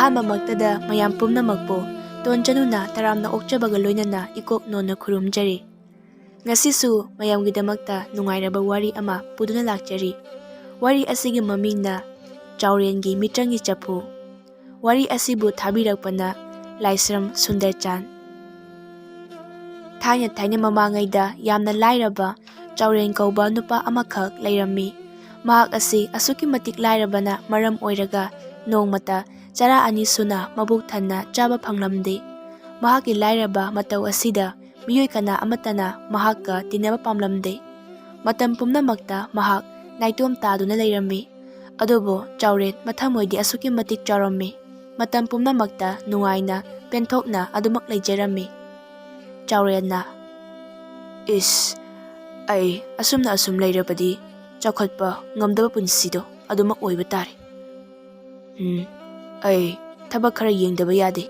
ꯑꯍꯥꯟꯕꯃꯛꯇꯗ ꯃꯌꯥꯝ ꯄꯨꯝꯅꯃꯛꯄꯨ ꯇꯣꯟꯆꯅꯨꯅ ꯇꯔꯥꯝꯅ ꯑꯣꯛꯆꯕꯒ ꯂꯣꯏꯅꯅ ꯏꯀꯣꯛ ꯅꯣꯟꯅ ꯈꯨꯔꯨꯝꯖꯔꯤ꯫ ꯉꯁꯤꯁꯨ ꯃꯌꯥꯝꯒꯤꯗꯃꯛꯇ ꯅꯨꯡꯉꯥꯏꯔꯕ ꯋꯥꯔꯤ ꯑꯃ ꯄꯨꯗꯨꯅ ꯂꯥꯛꯆꯔꯤ꯫ ꯋꯥꯔꯤ ꯑꯁꯤꯒꯤ ꯃꯃꯤꯡꯅ ꯆꯥꯎꯔꯦꯟꯒꯤ ꯃꯤꯇ꯭ꯔꯪꯒꯤ ꯆꯐꯨ꯫ ꯋꯥꯔꯤ ꯑꯁꯤꯕꯨ ꯊꯥꯕꯤꯔꯛꯄꯅ ꯂꯥꯏꯁ꯭ꯔꯝ ꯁꯨꯟꯗꯔꯆꯥꯟ꯫ ꯊꯥꯏꯅ ꯃꯃꯥꯡꯉꯩꯗ ꯌꯥꯝꯅ ꯂꯥꯏꯔꯕ ꯆꯥꯎꯔꯦꯟ ꯀꯧꯕ ꯅꯨꯄꯥ ꯑꯃꯈꯛ ꯂꯩꯔꯝꯃꯤ꯫ ꯃꯍꯥꯛ ꯑꯁꯤ ꯑꯁꯨꯛꯀꯤ ꯃꯇꯤꯛ ꯂꯥꯏꯔꯕꯅ ꯃꯔꯝ ꯑꯣꯏꯔꯒ ꯅꯣꯡꯃꯇ ꯆꯔꯥ ꯑꯅꯤ ꯁꯨꯅ ꯃꯕꯨꯛ ꯊꯟꯅ ꯆꯥꯕ ꯐꯪꯂꯝꯗꯦ꯫ ꯃꯍꯥꯛꯀꯤ ꯂꯥꯏꯔꯕ ꯃꯇꯧ ꯑꯁꯤꯗ ꯃꯤꯑꯣꯏ ꯀꯅꯥ ꯑꯃꯠꯇꯅ ꯃꯍꯥꯛꯀ ꯇꯤꯟꯅꯕ ꯄꯥꯝꯂꯝꯗꯦ꯫ ꯃꯇꯝ ꯄꯨꯝꯅꯃꯛꯇ ꯃꯍꯥꯛ ꯅꯥꯏꯇꯣꯝ ꯇꯥꯗꯨꯅ ꯂꯩꯔꯝꯃꯤ꯫ ꯑꯗꯨꯕꯨ ꯆꯥꯎꯔꯦꯟ ꯃꯊꯃꯣꯏꯗꯤ ꯑꯁꯨꯛꯀꯤ ꯃꯇꯤꯛ ꯆꯥꯎꯔꯝꯃꯤ꯫ ꯃꯇꯝ ꯄꯨꯝꯅꯃꯛꯇ ꯅꯨꯡꯉꯥꯏꯅ ꯄꯦꯟꯊꯣꯛꯅ ꯑꯗꯨꯃꯛ ꯂꯩꯖꯔꯝꯃꯤ꯫ ꯆꯥꯎꯔꯦꯟꯅ "ꯏꯁ, ꯑꯩ ꯑꯁꯨꯝꯅ ꯑꯁꯨꯝ ꯂꯩꯔꯕꯗꯤ ꯆꯥꯎꯈꯠꯄ ꯉꯝꯗꯕ ꯄꯨꯟꯁꯤꯗꯣ ꯑꯗꯨꯃꯛ ꯑꯣꯏꯕ ꯇꯥꯔꯦ꯫ ꯑꯩ ꯊꯕꯛ ꯈꯔ ꯌꯦꯡꯗꯕ ꯌꯥꯗꯦ"꯫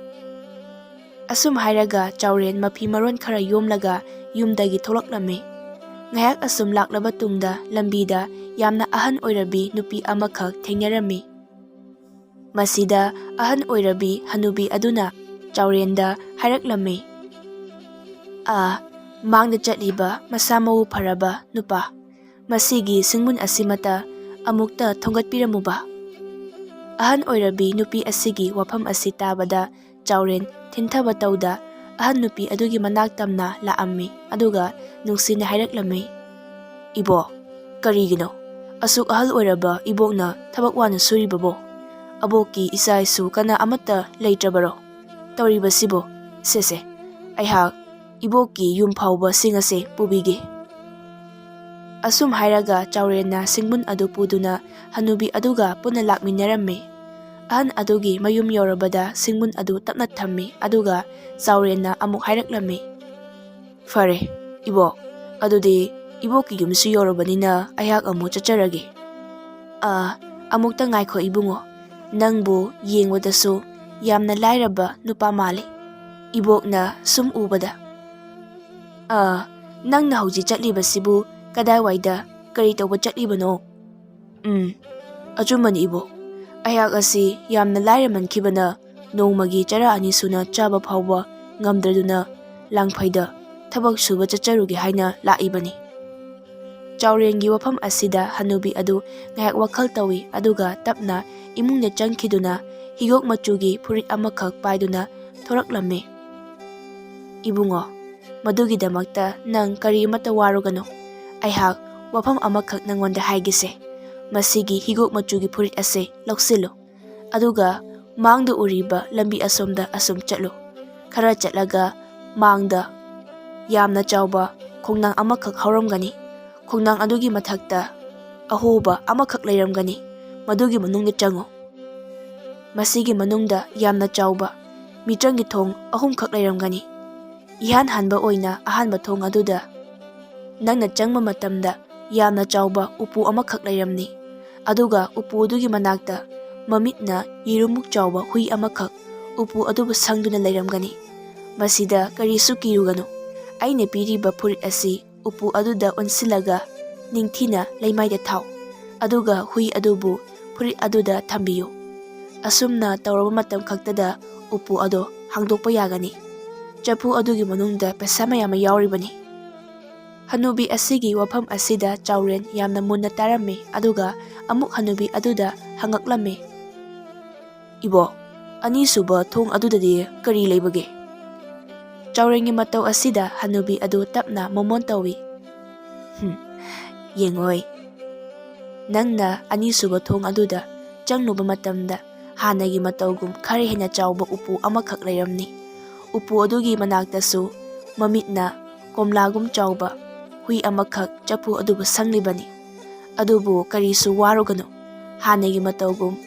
ꯑꯁꯨꯝ ꯍꯥꯏꯔꯒ ꯆꯥꯎꯔꯦꯟ ꯃꯐꯤ ꯃꯔꯣꯟ ꯈꯔ ꯌꯣꯝꯂꯒ ꯌꯨꯝꯗꯒꯤ ꯊꯣꯛꯂꯛꯂꯝꯃꯤ꯫ ꯉꯥꯏꯍꯥꯛ ꯑꯁꯨꯝ ꯂꯥꯛꯂꯕ ꯇꯨꯡꯗ ꯂꯝꯕꯤꯗ ꯌꯥꯝꯅ ꯑꯍꯟ ꯑꯣꯏꯔꯕꯤ ꯅꯨꯄꯤ ꯑꯃꯈꯛ ꯊꯦꯡꯅꯔꯝꯃꯤ꯫ ꯃꯁꯤꯗ ꯑꯍꯟ ꯑꯣꯏꯔꯕꯤ ꯍꯅꯨꯕꯤ ꯑꯗꯨꯅ ꯆꯥꯎꯔꯦꯟꯗ ꯍꯥꯏꯔꯛꯂꯝꯃꯤ, "ꯃꯥꯡꯗ ꯆꯠꯂꯤꯕ ꯃꯁꯥ ꯃꯎ ꯐꯔꯕ ꯅꯨꯄꯥ, ꯃꯁꯤꯒꯤ ꯁꯤꯡꯃꯨꯟ ꯑꯁꯤꯃꯇ ꯑꯃꯨꯛꯇ ꯊꯣꯡꯒꯠꯄꯤꯔꯝꯃꯨꯕꯥ"꯫ ꯑꯍꯟ ꯑꯣꯏꯔꯕꯤ ꯅꯨꯄꯤ ꯑꯁꯤꯒꯤ ꯋꯥꯐꯝ ꯑꯁꯤ ꯇꯥꯕꯗ ꯆꯥꯎꯔꯦꯟ ꯊꯤꯟꯊꯕ ꯇꯧꯗ ꯑꯍꯟ ꯅꯨꯄꯤ ꯑꯗꯨꯒꯤ ꯃꯅꯥꯛ ꯇꯝꯅ ꯂꯥꯛꯑꯝꯃꯤ ꯑꯗꯨꯒ ꯅꯨꯡꯁꯤꯅ ꯍꯥꯏꯔꯛꯂꯝꯃꯤ, "ꯏꯕꯣꯛ, ꯀꯔꯤꯒꯤꯅꯣ ꯑꯁꯨꯛ ꯑꯍꯜ ꯑꯣꯏꯔꯕ ꯏꯕꯣꯛꯅ ꯊꯕꯛ ꯋꯥꯅ ꯁꯨꯔꯤꯕꯕꯣ? ꯑꯕꯣꯛꯀꯤ ꯏꯆꯥ ꯏꯁꯨ ꯀꯅꯥ ꯑꯃꯠꯇ ꯂꯩꯇ꯭ꯔꯕꯔꯣ? ꯇꯧꯔꯤꯕꯁꯤꯕꯣ? ꯁꯦ ꯑꯩꯍꯥꯛ ꯏꯕꯣꯛꯀꯤ ꯌꯨꯝ ꯐꯥꯎꯕ ꯁꯤꯡ ꯑꯁꯦ ꯄꯨꯕꯤꯒꯦ"꯫ ꯑꯁꯨꯝ ꯍꯥꯏꯔꯒ ꯆꯥꯎꯔꯦꯟꯅ ꯁꯤꯡꯃꯨꯟ ꯑꯗꯨ ꯄꯨꯗꯨꯅ ꯍꯅꯨꯕꯤ ꯑꯗꯨꯒ ꯄꯨꯟꯅ ꯂꯥꯛꯃꯤꯟꯅꯔꯝꯃꯤ꯫ ꯑꯍꯟ ꯑꯗꯨꯒꯤ ꯃꯌꯨꯝ ꯌꯧꯔꯕꯗ ꯁꯤꯡꯃꯨꯟ ꯑꯗꯨ ꯇꯞꯅ ꯊꯝꯃꯤ ꯑꯗꯨꯒ ꯆꯥꯎꯔꯦꯟꯅ ꯑꯃꯨꯛ ꯍꯥꯏꯔꯛꯂꯝꯃꯤ, "ꯐꯔꯦ ꯏꯕꯣꯛ, ꯑꯗꯨꯗꯤ ꯏꯕꯣꯛꯀꯤ ꯌꯨꯝꯁꯨ ꯌꯧꯔꯕꯅꯤꯅ ꯑꯩꯍꯥꯛ ꯑꯃꯨꯛ ꯆꯠꯆꯔꯒꯦ"꯫ "ꯑꯃꯨꯛꯇ ꯉꯥꯏꯈꯣ ꯏꯕꯨꯡꯉꯣ, ꯅꯪꯕꯨ ꯌꯦꯡꯕꯗꯁꯨ ꯌꯥꯝꯅ ꯂꯥꯏꯔꯕ ꯅꯨꯄꯥ ꯃꯥꯜꯂꯤ, ꯏꯕꯣꯛꯅ ꯁꯨꯝ ꯎꯕꯗ". "ꯅꯪꯅ ꯍꯧꯖꯤꯛ ꯆꯠꯂꯤꯕꯁꯤꯕꯨ ꯀꯗꯥꯏꯋꯥꯏꯗ ꯀꯔꯤ ꯇꯧꯕ ꯆꯠꯂꯤꯕꯅꯣ"? "ꯑꯆꯨꯝꯕꯅꯤ ꯏꯕꯣꯛ, ꯑꯩꯍꯥꯛ ꯑꯁꯤ ꯌꯥꯝꯅ ꯂꯥꯏꯔꯃꯟꯈꯤꯕꯅ ꯅꯣꯡꯃꯒꯤ ꯆꯔꯥ ꯑꯅꯤ ꯁꯨꯅ ꯆꯥꯕ ꯐꯥꯎꯕ ꯉꯝꯗ꯭ꯔꯗꯨꯅ ꯂꯥꯡꯐꯩꯗ ꯊꯕꯛ ꯁꯨꯕ ꯆꯠꯆꯔꯨꯒꯦ ꯍꯥꯏꯅ ꯂꯥꯛꯏꯕꯅꯤ". ꯆꯥꯎꯔꯦꯟꯒꯤ ꯋꯥꯐꯝ ꯑꯁꯤꯗ ꯍꯅꯨꯕꯤ ꯑꯗꯨ ꯉꯥꯏꯍꯥꯛ ꯋꯥꯈꯜ ꯇꯧꯏ ꯑꯗꯨꯒ ꯇꯞꯅ ꯏꯃꯨꯡꯗ ꯆꯪꯈꯤꯗꯨꯅ ꯍꯤꯒꯣꯛ ꯃꯆꯨꯒꯤ ꯐꯨꯔꯤꯠ ꯑꯃꯈꯛ ꯄꯥꯏꯗꯨꯅ ꯊꯣꯔꯛꯂꯝꯃꯤ꯫ "ꯏꯕꯨꯡꯉꯣ, ꯃꯗꯨꯒꯤꯗꯃꯛꯇ ꯅꯪ ꯀꯔꯤꯃꯠꯇ ꯋꯥꯔꯨꯒꯅꯨ꯫ ꯑꯩꯍꯥꯛ ꯋꯥꯐꯝ ꯑꯃꯈꯛ ꯅꯪꯉꯣꯟꯗ ꯍꯥꯏꯒꯦꯁꯦ꯫ ꯃꯁꯤꯒꯤ ꯍꯤꯒꯣꯛ ꯃꯆꯨꯒꯤ ꯐꯨꯔꯤꯠ ꯑꯁꯦ ꯂꯧꯁꯤꯜꯂꯨ, ꯑꯗꯨꯒ ꯃꯥꯡꯗ ꯎꯔꯤꯕ ꯂꯝꯕꯤ ꯑꯁꯣꯝꯗ ꯑꯁꯨꯝ ꯆꯠꯂꯨ꯫ ꯈꯔ ꯆꯠꯂꯒ ꯃꯥꯡꯗ ꯌꯥꯝꯅ ꯆꯥꯎꯕ ꯈꯣꯡꯅꯥꯡ ꯑꯃꯈꯛ ꯍꯧꯔꯝꯒꯅꯤ꯫ ꯈꯣꯡꯅꯥꯡ ꯑꯗꯨꯒꯤ ꯃꯊꯛꯇ ꯑꯍꯣꯕ ꯑꯃꯈꯛ ꯂꯩꯔꯝꯒꯅꯤ꯫ ꯃꯗꯨꯒꯤ ꯃꯅꯨꯡꯗ ꯆꯪꯉꯨ꯫ ꯃꯁꯤꯒꯤ ꯃꯅꯨꯡꯗ ꯌꯥꯝꯅ ꯆꯥꯎꯕ ꯃꯤꯇ꯭ꯔꯪꯒꯤ ꯊꯣꯡ 3ꯈꯛ ꯂꯩꯔꯝꯒꯅꯤ꯫ ꯏꯍꯥꯟ ꯍꯥꯟꯕ ꯑꯣꯏꯅ ꯑꯍꯥꯟꯕ ꯊꯣꯡ ꯑꯗꯨꯗ ꯅꯪꯅ ꯆꯪꯕ ꯃꯇꯝꯗ ꯌꯥꯝꯅ ꯆꯥꯎꯕ ꯎꯄꯨ ꯑꯃꯈꯛ ꯂꯩꯔꯝꯅꯤ꯫ ꯑꯗꯨꯒ ꯎꯄꯨ ꯑꯗꯨꯒꯤ ꯃꯅꯥꯛꯇ ꯃꯃꯤꯠꯅ ꯌꯦꯔꯨꯝꯃꯨꯛ ꯆꯥꯎꯕ ꯍꯨꯏ ꯑꯃꯈꯛ ꯎꯄꯨ ꯑꯗꯨꯕꯨ ꯁꯪꯗꯨꯅ ꯂꯩꯔꯝꯒꯅꯤ꯫ ꯃꯁꯤꯗ ꯀꯔꯤꯁꯨ ꯀꯤꯔꯨꯒꯅꯨ꯫ ꯑꯩꯅ ꯄꯤꯔꯤꯕ ꯐꯨꯔꯤꯠ ꯑꯁꯤ ꯎꯄꯨ ꯑꯗꯨꯗ ꯑꯣꯟꯁꯤꯜꯂꯒ ꯅꯤꯡꯊꯤꯅ ꯂꯩꯃꯥꯏꯗ ꯊꯥꯎ, ꯑꯗꯨꯒ ꯍꯨꯏ ꯑꯗꯨꯕꯨ ꯐꯨꯔꯤꯠ ꯑꯗꯨꯗ ꯊꯝꯕꯤꯌꯨ꯫ ꯑꯁꯨꯝꯅ ꯇꯧꯔꯕ ꯃꯇꯝ ꯈꯛꯇꯗ ꯎꯄꯨ ꯑꯗꯣ ꯍꯥꯡꯗꯣꯛꯄ ꯌꯥꯒꯅꯤ꯫ ꯆꯐꯨ ꯑꯗꯨꯒꯤ ꯃꯅꯨꯡꯗ ꯄꯩꯁꯥ ꯃꯌꯥꯝ ꯑꯃ ꯌꯥꯎꯔꯤꯕꯅꯤ". ꯍꯅꯨꯕꯤ ꯑꯁꯤꯒꯤ ꯋꯥꯐꯝ ꯑꯁꯤꯗ ꯆꯥꯎꯔꯦꯟ ꯌꯥꯝꯅ ꯃꯨꯟꯅ ꯇꯥꯔꯝꯃꯤ ꯑꯗꯨꯒ ꯑꯃꯨꯛ ꯍꯅꯨꯕꯤ ꯑꯗꯨꯗ ꯍꯪꯉꯛꯂꯝꯃꯤ, "ꯏꯕꯣꯛ, ꯑꯅꯤꯁꯨꯕ ꯊꯣꯡ ꯑꯗꯨꯗꯗꯤ ꯀꯔꯤ ꯂꯩꯕꯒꯦ"? ꯆꯥꯎꯔꯦꯟꯒꯤ ꯃꯇꯧ ꯑꯁꯤꯗ ꯍꯅꯨꯕꯤ ꯑꯗꯨ ꯇꯞꯅ ꯃꯣꯃꯣꯟ ꯇꯧꯏ, "ꯌꯦꯡꯉꯣꯏ, ꯅꯪꯅ ꯑꯅꯤꯁꯨꯕ ꯊꯣꯡ ꯑꯗꯨꯗ ꯆꯪꯂꯨꯕ ꯃꯇꯝꯗ ꯍꯥꯟꯅꯒꯤ ꯃꯇꯧꯒꯨꯝ ꯈꯔ ꯍꯦꯟꯅ ꯆꯥꯎꯕ ꯎꯄꯨ ꯑꯃꯈꯛ ꯂꯩꯔꯝꯅꯤ꯫ ꯎꯄꯨ ꯑꯗꯨꯒꯤ ꯃꯅꯥꯛꯇꯁꯨ ꯃꯃꯤꯠꯅ ꯀꯣꯝꯂꯥꯒꯨꯝ ꯆꯥꯎꯕ ꯍꯨꯏ ꯑꯃꯈꯛ ꯆꯐꯨ ꯑꯗꯨꯕꯨ ꯁꯪꯂꯤꯕꯅꯤ꯫ ꯑꯗꯨꯕꯨ ꯀꯔꯤꯁꯨ ꯋꯥꯔꯨꯒꯅꯨ, ꯍꯥꯟꯅꯒꯤ ꯃꯇꯧꯒꯨꯝ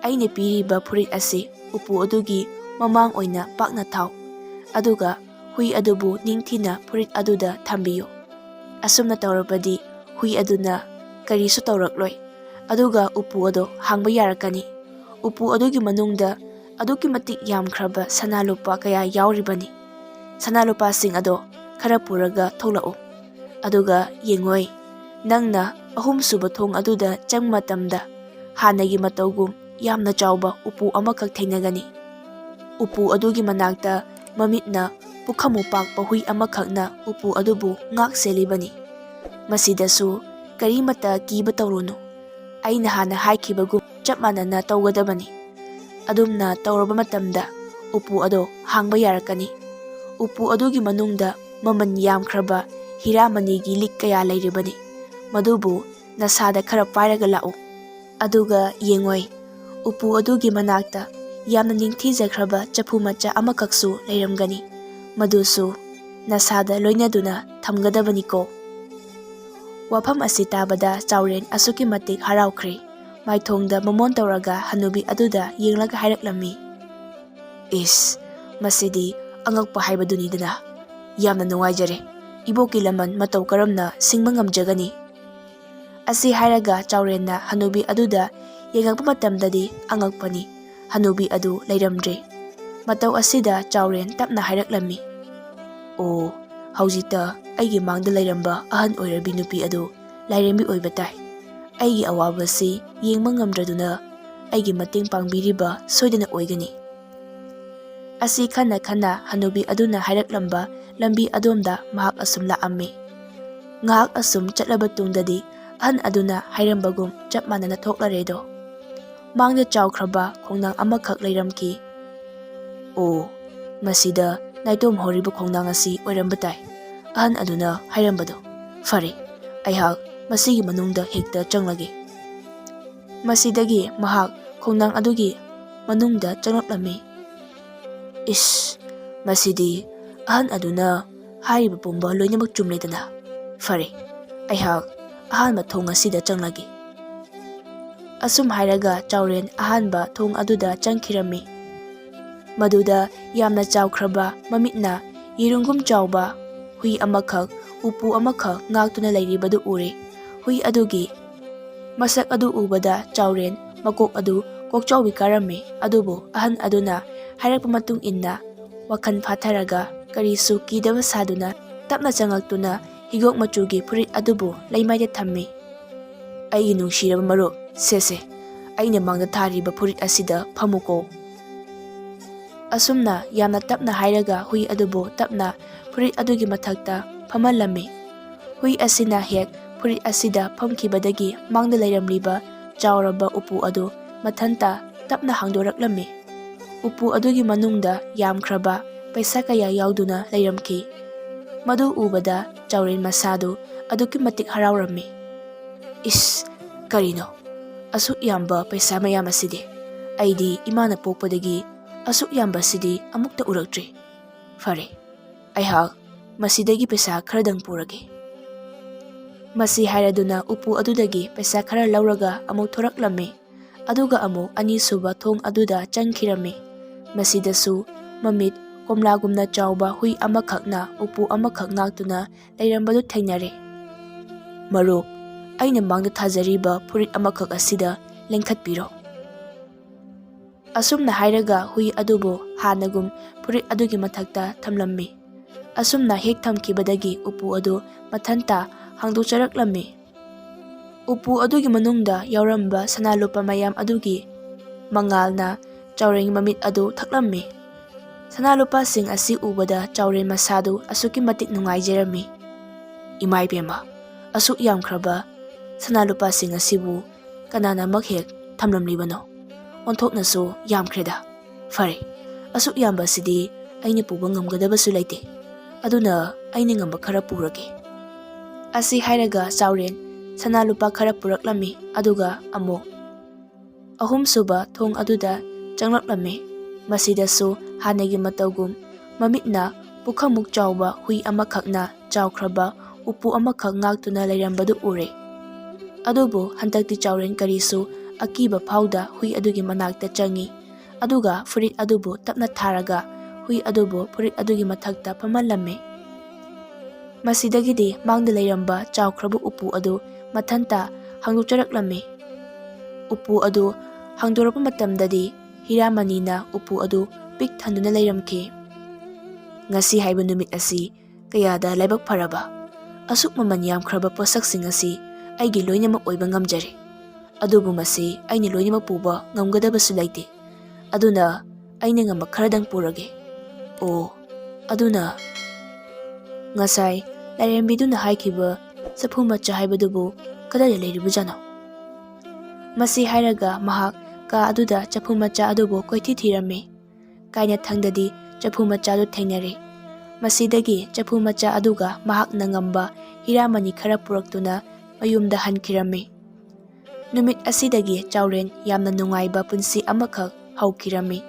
ꯑꯩꯅ ꯄꯤꯔꯤꯕ ꯐꯨꯔꯤꯠ ꯑꯁꯤ ꯎꯄꯨ ꯑꯗꯨꯒꯤ ꯃꯃꯥꯡ ꯑꯣꯏꯅ ꯄꯥꯛꯅ ꯊꯥꯎ, ꯑꯗꯨꯒ ꯍꯨꯏ ꯑꯗꯨꯕꯨ ꯅꯤꯡꯊꯤꯅ ꯐꯨꯔꯤꯠ ꯑꯗꯨꯗ ꯊꯝꯕꯤꯌꯨ꯫ ꯑꯁꯨꯝꯅ ꯇꯧꯔꯕꯗꯤ ꯍꯨꯏ ꯑꯗꯨꯅ ꯀꯔꯤꯁꯨ ꯇꯧꯔꯛꯂꯣꯏ, ꯑꯗꯨꯒ ꯎꯄꯨ ꯑꯗꯣ ꯍꯥꯡꯕ ꯌꯥꯔꯛꯀꯅꯤ꯫ ꯎꯄꯨ ꯑꯗꯨꯒꯤ ꯃꯅꯨꯡꯗ ꯑꯗꯨꯛꯀꯤ ꯃꯇꯤꯛ ꯌꯥꯝꯈ꯭ꯔꯕ ꯁꯅꯥ ꯂꯨꯄꯥ ꯀꯌꯥ ꯌꯥꯎꯔꯤꯕꯅꯤ꯫ ꯁꯅꯥ ꯂꯨꯄꯥꯁꯤꯡ ꯑꯗꯣ ꯈꯔ ꯄꯨꯔꯒ ꯊꯣꯛꯂꯛꯎ꯫ ꯑꯗꯨꯒ ꯌꯦꯡꯉꯣꯏ, ꯅꯪꯅ 3ꯁꯨꯕ ꯊꯣꯡ ꯑꯗꯨꯗ ꯆꯪꯕ ꯃꯇꯝꯗ ꯍꯥꯟꯅꯒꯤ ꯃꯇꯧꯒꯨꯝ ꯌꯥꯝꯅ ꯆꯥꯎꯕ ꯎꯄꯨ ꯑꯃꯈꯛ ꯊꯦꯡꯅꯒꯅꯤ꯫ ꯎꯄꯨ ꯑꯗꯨꯒꯤ ꯃꯅꯥꯛꯇ ꯃꯃꯤꯠꯅ ꯄꯨꯈꯝꯃꯨꯛ ꯄꯥꯛꯄ ꯍꯨꯏ ꯑꯃꯈꯛꯅ ꯎꯄꯨ ꯑꯗꯨꯕꯨ ꯉꯥꯛ ꯁꯦꯜꯂꯤꯕꯅꯤ꯫ ꯃꯁꯤꯗꯁꯨ ꯀꯔꯤꯃꯠꯇ ꯀꯤꯕ ꯇꯧꯔꯨꯅꯨ, ꯑꯩꯅ ꯍꯥꯟꯅ ꯍꯥꯏꯈꯤꯕꯒꯨꯝ ꯆꯞ ꯃꯥꯟꯅꯅ ꯇꯧꯒꯗꯕꯅꯤ꯫ ꯑꯗꯨꯝꯅ ꯇꯧꯔꯕ ꯃꯇꯝꯗ ꯎꯄꯨ ꯑꯗꯣ ꯍꯥꯡꯕ ꯌꯥꯔꯛꯀꯅꯤ꯫ ꯎꯄꯨ ꯑꯗꯨꯒꯤ ꯃꯅꯨꯡꯗ ꯃꯃꯜ ꯌꯥꯝꯈ꯭ꯔꯕ ꯍꯤꯔꯥ ꯃꯅꯤꯒꯤ ꯂꯤꯛ ꯀꯌꯥ ꯂꯩꯔꯤꯕꯅꯤ, ꯃꯗꯨꯕꯨ ꯅꯁꯥꯗ ꯈꯔ ꯄꯥꯏꯔꯒ ꯂꯥꯛꯎ꯫ ꯑꯗꯨꯒ ꯌꯦꯡꯉꯣꯏ, ꯎꯄꯨ ꯑꯗꯨꯒꯤ ꯃꯅꯥꯛꯇ ꯌꯥꯝꯅ ꯅꯤꯡꯊꯤꯖꯈ꯭ꯔꯕ ꯆꯐꯨ ꯃꯆꯥ ꯑꯃꯈꯛꯁꯨ ꯂꯩꯔꯝꯒꯅꯤ, ꯃꯗꯨꯁꯨ ꯅꯁꯥꯗ ꯂꯣꯏꯅꯗꯨꯅ ꯊꯝꯒꯗꯕꯅꯤꯀꯣ꯫ ꯋꯥꯐꯝ ꯑꯁꯤ ꯇꯥꯕꯗ ꯆꯥꯎꯔꯦꯟ ꯑꯁꯨꯛꯀꯤ ꯃꯇꯤꯛ ꯍꯔꯥꯎꯈ꯭ꯔꯦ, ꯃꯥꯏꯊꯣꯡꯗ ꯃꯣꯃꯣꯟ ꯇꯧꯔꯒ ꯍꯅꯨꯕꯤ ꯑꯗꯨꯗ ꯌꯦꯡꯂꯒ ꯍꯥꯏꯔꯛꯂꯝꯃꯤ, "ꯏꯁ, ꯃꯁꯤꯗꯤ ꯑꯉꯛꯄ ꯍꯥꯏꯕꯗꯨꯅꯤꯗꯅ꯫ ꯌꯥꯝꯅ ꯅꯨꯡꯉꯥꯏꯖꯔꯦ, ꯏꯕꯣꯛꯀꯤ ꯂꯃꯟ ꯃꯇꯧ ꯀꯔꯝꯅ ꯁꯤꯡꯕ ꯉꯝꯖꯒꯅꯤ?" ꯑꯁꯤ ꯍꯥꯏꯔꯒ ꯆꯥꯎꯔꯦꯟꯅ ꯍꯅꯨꯕꯤ ꯑꯗꯨꯗ ꯌꯦꯡꯉꯛꯄ ꯃꯇꯝꯗꯗꯤ ꯑꯉꯛꯄꯅꯤ, ꯍꯅꯨꯕꯤ ꯑꯗꯨ ꯂꯩꯔꯝꯗ꯭ꯔꯦ꯫ ꯃꯇꯧ ꯑꯁꯤꯗ ꯆꯥꯎꯔꯦꯟ ꯇꯞꯅ ꯍꯥꯏꯔꯛꯂꯝꯃꯤ, "ꯑꯣ, ꯍꯧꯖꯤꯛꯇ ꯑꯩꯒꯤ ꯃꯥꯡꯗ ꯂꯩꯔꯝꯕ ꯑꯍꯟ ꯑꯣꯏꯔꯕꯤ ꯅꯨꯄꯤ ꯑꯗꯨ ꯂꯥꯏꯔꯦꯝꯕꯤ ꯑꯣꯏꯕ ꯇꯥꯏ꯫ ꯑꯩꯒꯤ ꯑꯋꯥꯕꯁꯤ ꯌꯦꯡꯕ ꯉꯝꯗ꯭ꯔꯗꯨꯅ ꯑꯩꯒꯤ ꯃꯇꯦꯡ ꯄꯥꯡꯕꯤꯔꯤꯕ ꯁꯣꯏꯗꯅ ꯑꯣꯏꯒꯅꯤ." ꯑꯁꯤ ꯈꯟꯅ ꯈꯟꯅ ꯍꯅꯨꯕꯤ ꯑꯗꯨꯅ ꯍꯥꯏꯔꯛꯂꯝꯕ ꯂꯝꯕꯤ ꯑꯗꯣꯝꯗ ꯃꯍꯥꯛ ꯑꯁꯨꯝ ꯂꯥꯛꯑꯝꯃꯤ꯫ ꯉꯥꯏꯍꯥꯛ ꯑꯁꯨꯝ ꯆꯠꯂꯕ ꯇꯨꯡꯗꯗꯤ ꯑꯍꯟ ꯑꯗꯨꯅ ꯍꯥꯏꯔꯝꯕꯒꯨꯝ ꯆꯞ ꯃꯥꯟꯅꯅ ꯊꯣꯛꯂꯔꯦꯗꯣ꯫ ꯃꯥꯡꯗ ꯆꯥꯎꯈ꯭ꯔꯕ ꯈꯣꯡꯅꯥꯡ ꯑꯃꯈꯛ ꯂꯩꯔꯝꯈꯤ꯫ "ꯑꯣ, ꯃꯁꯤꯗ ꯅꯥꯏꯇꯣꯝ ꯍꯧꯔꯤꯕ ꯈꯣꯡꯅꯥꯡ ꯑꯁꯤ ꯑꯣꯏꯔꯝꯕ ꯇꯥꯏ", ꯑꯍꯟ ꯑꯗꯨꯅ ꯍꯥꯏꯔꯝꯕꯗꯣ꯫ "ꯐꯔꯦ, ꯑꯩꯍꯥꯛ ꯃꯁꯤꯒꯤ ꯃꯅꯨꯡꯗ ꯍꯦꯛꯇ ꯆꯪꯂꯒꯦ꯫" ꯃꯁꯤꯗꯒꯤ ꯃꯍꯥꯛ ꯈꯣꯡꯅꯥꯡ ꯑꯗꯨꯒꯤ ꯃꯅꯨꯡꯗ ꯆꯪꯂꯛꯂꯝꯃꯤ꯫ ꯏꯁ, ꯃꯁꯤꯗꯤ ꯑꯍꯟ ꯑꯗꯨꯅ ꯍꯥꯏꯔꯤꯕ ꯄꯨꯝꯕ ꯂꯣꯏꯅꯃꯛ ꯆꯨꯝꯂꯦꯗꯅ꯫ ꯐꯔꯦ, ꯑꯩꯍꯥꯛ ꯑꯍꯥꯟꯕ ꯊꯣꯡ ꯑꯁꯤꯗ ꯆꯪꯂꯒꯦ꯫ ꯑꯁꯨꯝ ꯍꯥꯏꯔꯒ ꯆꯥꯎꯔꯦꯟ ꯑꯍꯥꯟꯕ ꯊꯣꯡ ꯑꯗꯨꯗ ꯆꯪꯈꯤꯔꯝꯃꯤ꯫ ꯃꯗꯨꯗ ꯌꯥꯝꯅ ꯆꯥꯎꯈ꯭ꯔꯕ ꯃꯃꯤꯠꯅ ꯌꯦꯔꯨꯝꯒꯨꯝ ꯆꯥꯎꯕ ꯍꯨꯏ ꯑꯃꯈꯛ ꯎꯄꯨ ꯑꯃꯈꯛ ꯉꯥꯛꯇꯨꯅ ꯂꯩꯔꯤꯕꯗꯨ ꯎꯔꯦ꯫ ꯍꯨꯏ ꯑꯗꯨꯒꯤ ꯃꯁꯛ ꯑꯗꯨ ꯎꯕꯗ ꯆꯥꯎꯔꯦꯟ ꯃꯀꯣꯛ ꯑꯗꯨ ꯀꯣꯛꯆꯥꯎꯕꯤ ꯀꯥꯔꯝꯃꯤ꯫ ꯑꯗꯨꯕꯨ ꯑꯍꯟ ꯑꯗꯨꯅ ꯍꯥꯏꯔꯛꯄ ꯃꯇꯨꯡ ꯏꯟꯅ ꯋꯥꯈꯜ ꯐꯥꯊꯔꯒ ꯀꯔꯤꯁꯨ ꯀꯤꯗꯕ ꯁꯥꯗꯨꯅ ꯇꯞꯅ ꯆꯪꯉꯛꯇꯨꯅ ꯍꯤꯒꯣꯛ ꯃꯆꯨꯒꯤ ꯐꯨꯔꯤꯠ ꯑꯗꯨꯕꯨ ꯂꯩꯃꯥꯏꯗ ꯊꯝꯃꯤ꯫ "ꯑꯩꯒꯤ ꯅꯨꯡꯁꯤꯔꯕ ꯃꯔꯨꯞ, ꯁꯦ, ꯑꯩꯅ ꯃꯥꯡꯗ ꯊꯥꯔꯤꯕ ꯐꯨꯔꯤꯠ ꯑꯁꯤꯗ ꯐꯝꯃꯨꯀꯣ꯫" ꯑꯁꯨꯝꯅ ꯌꯥꯝꯅ ꯇꯞꯅ ꯍꯥꯏꯔꯒ ꯍꯨꯏ ꯑꯗꯨꯕꯨ ꯇꯞꯅ ꯐꯨꯔꯤꯠ ꯑꯗꯨꯒꯤ ꯃꯊꯛꯇ ꯐꯝꯍꯜꯂꯝꯃꯤ꯫ ꯍꯨꯏ ꯑꯁꯤꯅ ꯍꯦꯛ ꯐꯨꯔꯤꯠ ꯑꯁꯤꯗ ꯐꯝꯈꯤꯕꯗꯒꯤ ꯃꯥꯡꯗ ꯂꯩꯔꯝꯂꯤꯕ ꯆꯥꯎꯔꯕ ꯎꯄꯨ ꯑꯗꯨ ꯃꯊꯟꯇ ꯇꯞꯅ ꯍꯥꯡꯗꯣꯔꯛꯂꯝꯃꯤ꯫ ꯎꯄꯨ ꯑꯗꯨꯒꯤ ꯃꯅꯨꯡꯗ ꯌꯥꯝꯈ꯭ꯔꯕ ꯄꯩꯁꯥ ꯀꯌꯥ ꯌꯥꯎꯗꯨꯅ ꯂꯩꯔꯝꯈꯤ꯫ ꯃꯗꯨ ꯎꯕꯗ ꯆꯥꯎꯔꯦꯟ ꯃꯁꯥꯗꯨ ꯑꯗꯨꯛꯀꯤ ꯃꯇꯤꯛ ꯍꯔꯥꯎꯔꯝꯃꯤ꯫ "ꯏꯁ, ꯀꯔꯤꯅꯣ ꯑꯁꯨꯛ ꯌꯥꯝꯕ ꯄꯩꯁꯥ ꯃꯌꯥꯝ ꯑꯁꯤꯗꯤ? ꯑꯩꯗꯤ ꯏꯃꯥꯅ ꯄꯣꯛꯄꯗꯒꯤ ꯑꯁꯨꯛ ꯌꯥꯝꯕꯁꯤꯗꯤ ꯑꯃꯨꯛꯇ ꯎꯔꯛꯇ꯭ꯔꯤ꯫ ꯐꯔꯦ, ꯑꯩꯍꯥꯛ ꯃꯁꯤꯗꯒꯤ ꯄꯩꯁꯥ ꯈꯔꯗꯪ ꯄꯨꯔꯒꯦ." ꯃꯁꯤ ꯍꯥꯏꯔꯗꯨꯅ ꯎꯄꯨ ꯑꯗꯨꯗꯒꯤ ꯄꯩꯁꯥ ꯈꯔ ꯂꯧꯔꯒ ꯑꯃꯨꯛ ꯊꯣꯔꯛꯂꯝꯃꯤ꯫ ꯑꯗꯨꯒ ꯑꯃꯨꯛ ꯑꯅꯤꯁꯨꯕ ꯊꯣꯡ ꯑꯗꯨꯗ ꯆꯪꯈꯤꯔꯝꯃꯤ꯫ ꯃꯁꯤꯗꯁꯨ ꯃꯃꯤꯠ ꯀꯣꯝꯂꯥꯒꯨꯝꯅ ꯆꯥꯎꯕ ꯍꯨꯏ ꯑꯃꯈꯛꯅ ꯎꯄꯨ ꯑꯃꯈꯛ ꯉꯥꯛꯇꯨꯅ ꯂꯩꯔꯝꯕꯗꯨ ꯊꯦꯡꯅꯔꯦ꯫ "ꯃꯔꯨꯞ, ꯑꯩꯅ ꯃꯥꯡꯗ ꯊꯥꯖꯔꯤꯕ ꯐꯨꯔꯤꯠ ꯑꯃꯈꯛ ꯑꯁꯤꯗ ꯂꯦꯡꯈꯠꯄꯤꯔꯣ." ꯑꯁꯨꯝꯅ ꯍꯥꯏꯔꯒ ꯍꯨꯏ ꯑꯗꯨꯕꯨ ꯍꯥꯟꯅꯒꯨꯝ ꯐꯨꯔꯤꯠ ꯑꯗꯨꯒꯤ ꯃꯊꯛꯇ ꯊꯝꯂꯝꯃꯤ꯫ ꯑꯁꯨꯝꯅ ꯍꯦꯛ ꯊꯝꯈꯤꯕꯗꯒꯤ ꯎꯄꯨ ꯑꯗꯨ ꯃꯊꯟꯇ ꯍꯥꯡꯗꯣꯛꯆꯔꯛꯂꯝꯃꯤ꯫ ꯎꯄꯨ ꯑꯗꯨꯒꯤ ꯃꯅꯨꯡꯗ ꯌꯥꯎꯔꯝꯕ ꯁꯅꯥ ꯂꯨꯄꯥ ꯃꯌꯥꯝ ꯑꯗꯨꯒꯤ ꯃꯉꯥꯜꯅ ꯆꯥꯎꯔꯦꯟꯒꯤ ꯃꯃꯤꯠ ꯑꯗꯨ ꯊꯛꯂꯝꯃꯤ꯫ ꯁꯅꯥ ꯂꯨꯄꯥꯁꯤꯡ ꯑꯁꯤ ꯎꯕꯗ ꯆꯥꯎꯔꯦꯟ ꯃꯁꯥꯗꯨ ꯑꯁꯨꯛꯀꯤ ꯃꯇꯤꯛ ꯅꯨꯡꯉꯥꯏꯖꯔꯝꯃꯤ꯫ "ꯏꯃꯥꯏꯕꯦꯝꯃ, ꯑꯁꯨꯛ ꯌꯥꯝꯈ꯭ꯔꯕ ꯁꯅꯥ ꯂꯨꯄꯥꯁꯤꯡ ꯑꯁꯤꯕꯨ ꯀꯅꯥꯅꯃꯛ ꯍꯦꯛ ꯊꯝꯂꯝꯂꯤꯕꯅꯣ? ꯑꯣꯟꯊꯣꯛꯅꯁꯨ ꯌꯥꯝꯈ꯭ꯔꯦꯗ꯫ ꯐꯔꯦ, ꯑꯁꯨꯛ ꯌꯥꯝꯕꯁꯤꯗꯤ ꯑꯩꯅ ꯄꯨꯕ ꯉꯝꯒꯗꯕꯁꯨ ꯂꯩꯇꯦ, ꯑꯗꯨꯅ ꯑꯩꯅ ꯉꯝꯕ ꯈꯔ ꯄꯨꯔꯒꯦ." ꯑꯁꯤ ꯍꯥꯏꯔꯒ ꯆꯥꯎꯔꯦꯟ ꯁꯅꯥ ꯂꯨꯄꯥꯈꯔ ꯄꯨꯔꯛꯂꯝꯃꯤ꯫ ꯑꯗꯨꯒ ꯑꯃꯨꯛ ꯑꯍꯨꯝꯁꯨꯕ ꯊꯣꯡ ꯑꯗꯨꯗ ꯆꯪꯂꯛꯂꯝꯃꯤ꯫ ꯃꯁꯤꯗꯁꯨ ꯍꯥꯟꯅꯒꯤ ꯃꯇꯧꯒꯨꯝ ꯃꯃꯤꯠꯅ ꯄꯨꯈꯝꯃꯨꯛ ꯆꯥꯎꯕ ꯍꯨꯏ ꯑꯃꯈꯛꯅ ꯆꯥꯎꯈ꯭ꯔꯕ ꯎꯄꯨ ꯑꯃꯈꯛ ꯉꯥꯛꯇꯨꯅ ꯂꯩꯔꯝꯕꯗꯨ ꯎꯔꯦ꯫ ꯑꯗꯨꯕꯨ ꯍꯟꯗꯛꯇꯤ ꯆꯥꯎꯔꯦꯟ ꯀꯔꯤꯁꯨ ꯑꯀꯤꯕ ꯐꯥꯎꯗ ꯍꯨꯏ ꯑꯗꯨꯒꯤ ꯃꯅꯥꯛꯇ ꯆꯪꯉꯤ꯫ ꯑꯗꯨꯒ ꯐꯨꯔꯤꯠ ꯑꯗꯨꯕꯨ ꯇꯞꯅ ꯊꯥꯔꯒ ꯍꯨꯏ ꯑꯗꯨꯕꯨ ꯐꯨꯔꯤꯠ ꯑꯗꯨꯒꯤ ꯃꯊꯛꯇ ꯐꯝꯍꯜꯂꯝꯃꯤ꯫ ꯃꯁꯤꯗꯒꯤꯗꯤ ꯃꯥꯡꯗ ꯂꯩꯔꯝꯕ ꯆꯥꯎꯈ꯭ꯔꯕ ꯎꯄꯨ ꯑꯗꯨ ꯃꯊꯟꯇ ꯍꯥꯡꯗꯣꯛꯆꯔꯛꯂꯝꯃꯤ꯫ ꯎꯄꯨ ꯑꯗꯨ ꯍꯥꯡꯗꯣꯔꯛꯄ ꯃꯇꯝꯗꯗꯤ ꯍꯤꯔꯥꯃꯅꯤꯅ ꯎꯄꯨ ꯑꯗꯨ ꯄꯤꯛ ꯊꯟꯗꯨꯅ ꯂꯩꯔꯝꯈꯤ꯫ "ꯉꯁꯤ ꯍꯥꯏꯕ ꯅꯨꯃꯤꯠ ꯑꯁꯤ ꯀꯌꯥꯗ ꯂꯥꯏꯕꯛ ꯐꯔꯕ! ꯑꯁꯨꯛ ꯃꯃꯜ yamꯈ꯭ꯔꯕ ꯄꯣꯠꯁꯛꯁꯤꯡ ꯑꯁꯤ ꯑꯩꯒꯤ ꯂꯣꯏꯅꯃꯛ ꯑꯣꯏꯕ ꯉꯝꯖꯔꯦ꯫ ꯑꯗꯨꯕꯨ ꯃꯁꯤ ꯑꯩꯅ ꯂꯣꯏꯅꯃꯛ ꯄꯨꯕ ꯉꯝꯒꯗꯕꯁꯨ ꯂꯩꯇꯦ꯫ ꯑꯗꯨꯅ ꯑꯩꯅ ꯉꯝꯕ ꯈꯔꯗꯪ ꯄꯨꯔꯒꯦ꯫ ꯑꯣ, ꯑꯗꯨꯅ ꯉꯁꯥꯏ ꯂꯥꯏꯔꯦꯝꯕꯤꯗꯨꯅ ꯍꯥꯏꯈꯤꯕ ꯆꯐꯨ ꯃꯆꯥ ꯍꯥꯏꯕꯗꯨꯕꯨ ꯀꯗꯥꯏꯗ ꯂꯩꯔꯤꯕꯖꯥꯠꯅꯣ? ꯃꯁꯤ ꯍꯥꯏꯔꯒ ꯃꯍꯥꯛ ꯀꯥ ꯑꯗꯨꯗ ꯆꯐꯨ ꯃꯆꯥ ꯑꯗꯨꯕꯨ ꯀꯣꯏꯊꯤ ꯊꯤꯔꯝꯃꯤ꯫ ꯀꯥꯏꯅꯊꯪꯗꯗꯤ ꯆꯐꯨ ꯃꯆꯥꯗꯨ ꯊꯦꯡꯅꯔꯦ꯫ ꯃꯁꯤꯗꯒꯤ ꯆꯐꯨ ꯃꯆꯥ ꯑꯗꯨꯒ ꯃꯍꯥꯛꯅ ꯉꯝꯕ ꯍꯤꯔꯥꯃꯅꯤ ꯈꯔ ꯄꯨꯔꯛꯇꯨꯅ ꯃꯌꯨꯝꯗ ꯍꯟꯈꯤꯔꯝꯃꯤ꯫ ꯅꯨꯃꯤꯠ ꯑꯁꯤꯗꯒꯤ ꯆꯥꯎꯔꯦꯟ ꯌꯥꯝꯅ ꯅꯨꯡꯉꯥꯏꯕ ꯄꯨꯟꯁꯤ ꯑꯃꯈꯛ ꯍꯧꯈꯤꯔꯝꯃꯤ꯫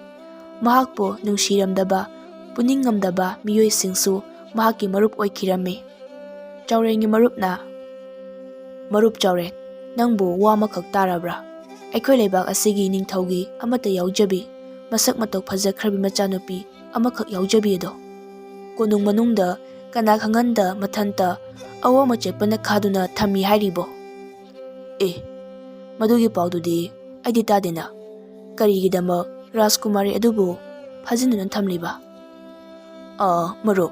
ꯃꯍꯥꯛꯄꯨ ꯅꯨꯡꯁꯤꯔꯝꯗꯕ, ꯄꯨꯅꯤꯡꯉꯝꯗꯕ ꯃꯤꯑꯣꯏꯁꯤꯡꯁꯨ ꯃꯍꯥꯛꯀꯤ ꯃꯔꯨꯞ ꯑꯣꯏꯈꯤꯔꯝꯃꯤ꯫ ꯆꯥꯎꯔꯦꯟꯒꯤ ꯃꯔꯨꯞꯅ "ꯃꯔꯨꯞ ꯆꯥꯎꯔꯦꯟ, ꯅꯪꯕꯨ ꯋꯥ ꯑꯃꯈꯛ ꯇꯥꯔꯕ꯭ꯔꯥ? ꯑꯩꯈꯣꯏ ꯂꯩꯕꯥꯛ ꯑꯁꯤꯒꯤ ꯅꯤꯡꯊꯧꯒꯤ ꯑꯃꯠꯇ ꯌꯥꯎꯖꯕꯤ, ꯃꯁꯛ ꯃꯇꯧ ꯐꯖꯈ꯭ꯔꯕꯤ ꯃꯆꯥꯅꯨꯄꯤ ꯑꯃꯈꯛ ꯌꯥꯎꯖꯕꯤ ꯑꯗꯣ ꯀꯣꯅꯨꯡ ꯃꯅꯨꯡꯗ ꯀꯅꯥ ꯈꯪꯍꯟꯗ ꯃꯊꯟꯇ ꯑꯋꯥꯡꯕ ꯆꯦꯠꯄꯅ ꯈꯥꯗꯨꯅ ꯊꯝꯃꯤ ꯍꯥꯏꯔꯤꯕꯣ?" "ꯑꯦ, ꯃꯗꯨꯒꯤ ꯄꯥꯎꯗꯨꯗꯤ ꯑꯩꯗꯤ ꯇꯥꯗꯦꯅ꯫ ꯀꯔꯤꯒꯤꯗꯃꯛ ꯔꯥꯖꯀꯨꯃꯥꯔꯤ ꯑꯗꯨꯕꯨ ꯐꯥꯖꯤꯟꯗꯨꯅ ꯊꯝꯂꯤꯕ?" "ꯃꯔꯨꯞ,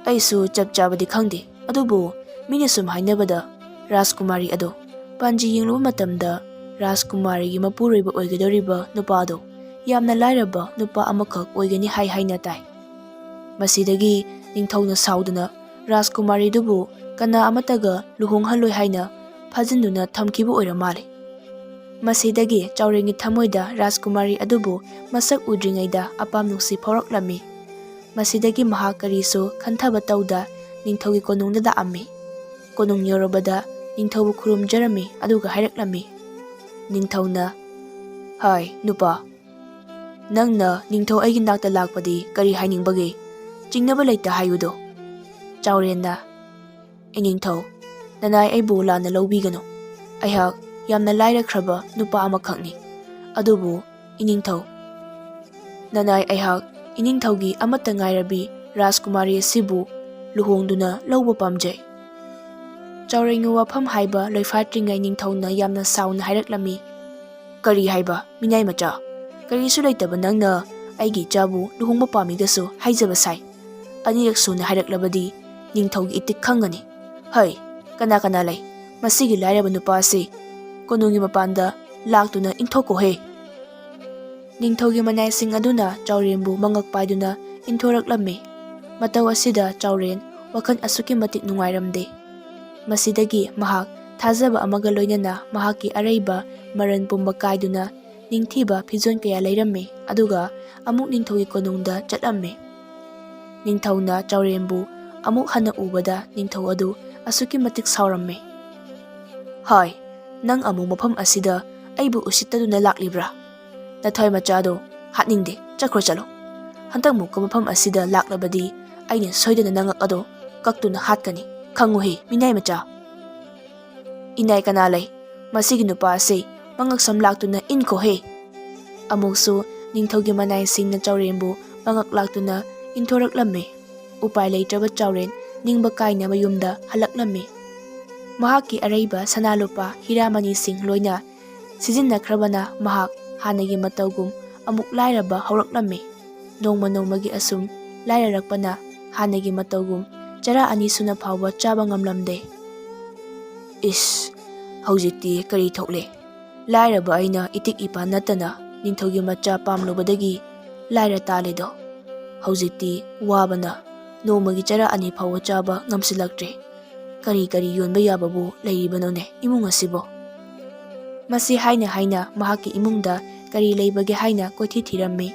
ꯑꯩꯁꯨ ꯆꯞ ꯆꯥꯕꯗꯤ ꯈꯪꯗꯦ, ꯑꯗꯨꯕꯨ ꯃꯤꯅ ꯁꯨꯝ ꯍꯥꯏꯅꯕꯗ ꯔꯥꯖꯀꯨꯃꯥꯔꯤ ꯑꯗꯣ ꯄꯥꯟꯖꯤ ꯌꯦꯡꯂꯨꯕ ꯃꯇꯝꯗ ꯔꯥꯖꯀꯨꯃꯥꯔꯤꯒꯤ ꯃꯄꯨꯔꯣꯏꯕ ꯑꯣꯏꯒꯗꯧꯔꯤꯕ ꯅꯨꯄꯥꯗꯣ ꯌꯥꯝꯅ ꯂꯥꯏꯔꯕ ꯅꯨꯄꯥ ꯑꯃꯈꯛ ꯑꯣꯏꯒꯅꯤ ꯍꯥꯏꯅ ꯇꯥꯏ꯫ ꯃꯁꯤꯗꯒꯤ ꯅꯤꯡꯊꯧꯅ ꯁꯥꯎꯗꯨꯅ ꯔꯥꯖꯀꯨꯃꯥꯔꯤꯗꯨꯕꯨ ꯀꯅꯥ ꯑꯃꯠꯇꯒ ꯂꯨꯍꯣꯡꯍꯜꯂꯣꯏ ꯍꯥꯏꯅ ꯐꯥꯖꯤꯟꯗꯨꯅ ꯊꯝꯈꯤꯕ ꯑꯣꯏꯔ ꯃꯥꯜꯂꯦ꯫ ꯃꯁꯤꯗꯒꯤ ꯆꯥꯎꯔꯦꯟꯒꯤ ꯊꯃꯣꯏꯗ ꯔꯥꯖꯀꯨꯃꯥꯔꯤ ꯑꯗꯨꯕꯨ ꯃꯁꯛ ꯎꯗ꯭ꯔꯤꯉꯩꯗ ꯑꯄꯥꯝ ꯅꯨꯡꯁꯤ ꯐꯥꯎꯔꯛꯂꯝꯃꯤ꯫ ꯃꯁꯤꯗꯒꯤ ꯃꯍꯥꯛ ꯀꯔꯤꯁꯨ ꯈꯟꯊꯕ ꯇꯧꯗ ꯅꯤꯡꯊꯧꯒꯤ ꯀꯣꯅꯨꯡꯗ ꯂꯥꯛꯑꯝꯃꯤ꯫ ꯀꯣꯅꯨꯡ ꯌꯧꯔꯕꯗ ꯅꯤꯡꯊꯧꯕꯨ ꯈꯨꯔꯨꯝꯖꯔꯝꯃꯤ ꯑꯗꯨꯒ ꯍꯥꯏꯔꯛꯂꯝꯃꯤ꯫ ꯅꯤꯡꯊꯧꯅ "ꯍꯥꯏ ꯅꯨꯄꯥ, ꯅꯪꯅ ꯅꯤꯡꯊꯧ ꯑꯩꯒꯤ ꯅꯥꯛꯇ ꯂꯥꯛꯄꯗꯤ ꯀꯔꯤ ꯍꯥꯏꯅꯤꯡꯕꯒꯦ? ꯆꯤꯡꯅꯕ ꯂꯩꯇ ꯍꯥꯏꯌꯨꯗꯣ." ꯆꯥꯎꯔꯦꯟꯅ "ꯏꯅꯤꯡꯊꯧ, ꯅꯅꯥꯏ ꯑꯩꯕꯨ ꯂꯥꯟꯅ ꯂꯧꯕꯤꯒꯅꯨ꯫ ꯑꯩꯍꯥꯛ ꯌꯥꯝꯅ ꯂꯥꯏꯔꯈ꯭ꯔꯕ ꯅꯨꯄꯥ ꯑꯃꯈꯛꯅꯤ꯫ ꯑꯗꯨꯕꯨ ꯏꯅꯤꯡꯊꯧ, ꯅꯅꯥꯏ ꯑꯩꯍꯥꯛ ꯏꯅꯤꯡꯊꯧꯒꯤ ꯑꯃꯠꯇ ꯉꯥꯏꯔꯕꯤ ꯔꯥꯖꯀꯨꯃꯥꯔꯤ ꯑꯁꯤꯕꯨ ꯂꯨꯍꯣꯡꯗꯨꯅ ꯂꯧꯕ ꯄꯥꯝꯖꯩ." ꯆꯥꯎꯔꯦꯟꯒꯤ ꯋꯥꯐꯝ ꯍꯥꯏꯕ ꯂꯣꯏꯐꯥꯠꯇ꯭ꯔꯤꯉꯩ ꯅꯤꯡꯊꯧꯅ ꯌꯥꯝꯅ ꯁꯥꯎꯅ ꯍꯥꯏꯔꯛꯂꯝꯃꯤ꯫ "ꯀꯔꯤ ꯍꯥꯏꯕ ꯃꯤꯅꯥꯏ ꯃꯆꯥ? ꯀꯔꯤꯁꯨ ꯂꯩꯇꯕ ꯅꯪꯅ ꯑꯩꯒꯤ ꯏꯆꯥꯕꯨ ꯂꯨꯍꯣꯡꯕ ꯄꯥꯝꯃꯤꯒꯁꯨ ꯍꯥꯏꯖꯕ ꯁꯥꯏ꯫ ꯑꯅꯤꯔꯛ ꯁꯨꯅ ꯍꯥꯏꯔꯛꯂꯕꯗꯤ ꯅꯤꯡꯊꯧꯒꯤ ꯏꯇꯤꯛ ꯈꯪꯒꯅꯤ꯫ ꯍꯩ, ꯀꯅꯥ ꯀꯅꯥ ꯂꯩ? ꯃꯁꯤꯒꯤ ꯂꯥꯏꯔꯕ ꯅꯨꯄꯥ ꯑꯁꯤ ꯀꯣꯅꯨꯡꯒꯤ ꯃꯄꯥꯟꯗ ꯂꯥꯛꯇꯨꯅ ꯏꯟꯊꯣꯛꯀꯣꯍꯦ." ꯅꯤꯡꯊꯧꯒꯤ ꯃꯅꯥꯏꯁꯤꯡ ꯑꯗꯨꯅ ꯆꯥꯎꯔꯦꯟꯕꯨ ꯃꯉꯛ ꯄꯥꯏꯗꯨꯅ ꯏꯟꯊꯣꯔꯛꯂꯝꯃꯤ꯫ ꯃꯇꯧ ꯑꯁꯤꯗ ꯆꯥꯎꯔꯦꯟ ꯋꯥꯈꯜ ꯑꯁꯨꯛꯀꯤ ꯃꯇꯤꯛ ꯅꯨꯡꯉꯥꯏꯔꯝꯗꯦ꯫ ꯃꯁꯤꯗꯒꯤ ꯃꯍꯥꯛ ꯊꯥꯖꯕ ꯑꯃꯒ ꯂꯣꯏꯅꯅ ꯃꯍꯥꯛꯀꯤ ꯑꯔꯩꯕ ꯃꯔꯟ ꯄꯨꯝꯕ ꯀꯥꯏꯗꯨꯅ ꯅꯤꯡꯊꯤꯕ ꯐꯤꯖꯣꯜ ꯀꯌꯥ ꯂꯩꯔꯝꯃꯤ ꯑꯗꯨꯒ ꯑꯃꯨꯛ ꯅꯤꯡꯊꯧꯒꯤ ꯀꯣꯅꯨꯡꯗ ꯆꯠꯂꯝꯃꯤ꯫ ꯅꯤꯡꯊꯧꯅ ꯆꯥꯎꯔꯦꯟꯕꯨ ꯑꯃꯨꯛ ꯍꯟꯅ ꯎꯕꯗ ꯅꯤꯡꯊꯧ ꯑꯗꯨ ꯑꯁꯨꯛꯀꯤ ꯃꯇꯤꯛ ꯁꯥꯎꯔꯝꯃꯤ꯫ "ꯍꯥꯏ, ꯅꯪ ꯑꯃꯨꯛ ꯃꯐꯝ ꯑꯁꯤꯗ ꯑꯩꯕꯨ ꯎꯁꯤꯠꯇꯗꯨꯅ ꯂꯥꯛꯂꯤꯕ꯭ꯔꯥ? ꯅꯊꯣꯏ ꯃꯆꯥꯗꯣ ꯍꯥꯠꯅꯤꯡꯗꯦ, ꯆꯠꯈ꯭ꯔꯣ ꯆꯠꯂꯣ꯫ ꯍꯟꯗꯛꯃꯨꯛꯀ ꯃꯐꯝ ꯑꯁꯤꯗ ꯂꯥꯛꯂꯕꯗꯤ ꯑꯩꯅ ꯁꯣꯏꯗꯅ ꯅꯉꯛ ꯑꯗꯣ ꯀꯛꯇꯨꯅ ꯍꯥꯠꯀꯅꯤ, ꯈꯪꯉꯨꯍꯦ ꯃꯤꯅꯥꯏ ꯃꯆꯥ." "ꯏꯅꯥꯏ ꯀꯅꯥ ꯂꯩ? ꯃꯁꯤꯒꯤ ꯅꯨꯄꯥ ꯑꯁꯤ ꯃꯉꯛꯁꯝ ꯂꯥꯛꯇꯨꯅ ꯏꯟꯈꯣꯍꯦ." ꯑꯃꯨꯛꯁꯨ ꯅꯤꯡꯊꯧꯒꯤ ꯃꯅꯥꯏꯁꯤꯡꯅ ꯆꯥꯎꯔꯦꯟꯕꯨ ꯃꯉꯛ ꯂꯥꯛꯇꯨꯅ ꯏꯟꯊꯣꯔꯛꯂꯝꯃꯤ꯫ ꯎꯄꯥꯏ ꯂꯩꯇ꯭ꯔꯕ ꯆꯥꯎꯔꯦꯟ ꯅꯤꯡꯕ ꯀꯥꯏꯅ ꯃꯌꯨꯝꯗ ꯍꯜꯂꯛꯂꯝꯃꯤ꯫ ꯃꯍꯥꯛꯀꯤ ꯑꯔꯩꯕ ꯁꯅꯥ ꯂꯨꯄꯥ ꯍꯤꯔꯥꯃꯅꯤꯁꯤꯡ ꯂꯣꯏꯅ ꯁꯤꯖꯤꯟꯅꯈ꯭ꯔꯕꯅ ꯃꯍꯥꯛ ꯍꯥꯟꯅꯒꯤ ꯃꯇꯧꯒꯨꯝ ꯑꯃꯨꯛ ꯂꯥꯏꯔꯕ ꯍꯧꯔꯛꯂꯝꯃꯤ꯫ ꯅꯣꯡꯃ ꯅꯣꯡꯃꯒꯤ ꯑꯁꯨꯝ ꯂꯥꯏꯔꯔꯛꯄꯅ ꯍꯥꯟꯅꯒꯤ ꯃꯇꯧꯒꯨꯝ ꯆꯔꯥ ꯑꯅꯤ ꯁꯨꯅ ꯐꯥꯎꯕ ꯆꯥꯕ ꯉꯝꯂꯝꯗꯦ꯫ ꯏꯁ, ꯍꯧꯖꯤꯛꯇꯤ ꯀꯔꯤ ꯊꯣꯛꯂꯦ? ꯂꯥꯏꯔꯕ ꯑꯩꯅ ꯏꯇꯤꯛ ꯏꯄꯥ ꯅꯠꯇꯅ ꯅꯤꯡꯊꯧꯒꯤ ꯃꯆꯥ ꯄꯥꯝꯂꯨꯕꯗꯒꯤ ꯂꯥꯏꯔ ꯇꯥꯜꯂꯦꯗꯣ꯫ ꯍꯧꯖꯤꯛꯇꯤ ꯋꯥꯕꯅ ꯅꯣꯡꯃꯒꯤ ꯆꯔꯥ ꯑꯅꯤ ꯐꯥꯎꯕ ꯆꯥꯕ ꯉꯝꯁꯤꯜꯂꯛꯇ꯭ꯔꯦ꯫ ꯀꯔꯤ ꯀꯔꯤ ꯌꯣꯟꯕ ꯌꯥꯕꯕꯨ ꯂꯩꯔꯤꯕꯅꯣꯅꯦ ꯏꯃꯨꯡ ꯑꯁꯤꯕꯣ?" ꯃꯁꯤ ꯍꯥꯏꯅ ꯍꯥꯏꯅ ꯃꯍꯥꯛꯀꯤ ꯏꯃꯨꯡꯗ ꯀꯔꯤ ꯂꯩꯕꯒꯦ ꯍꯥꯏꯅ ꯀꯣꯏꯊꯤ ꯊꯤꯔꯝꯃꯤ꯫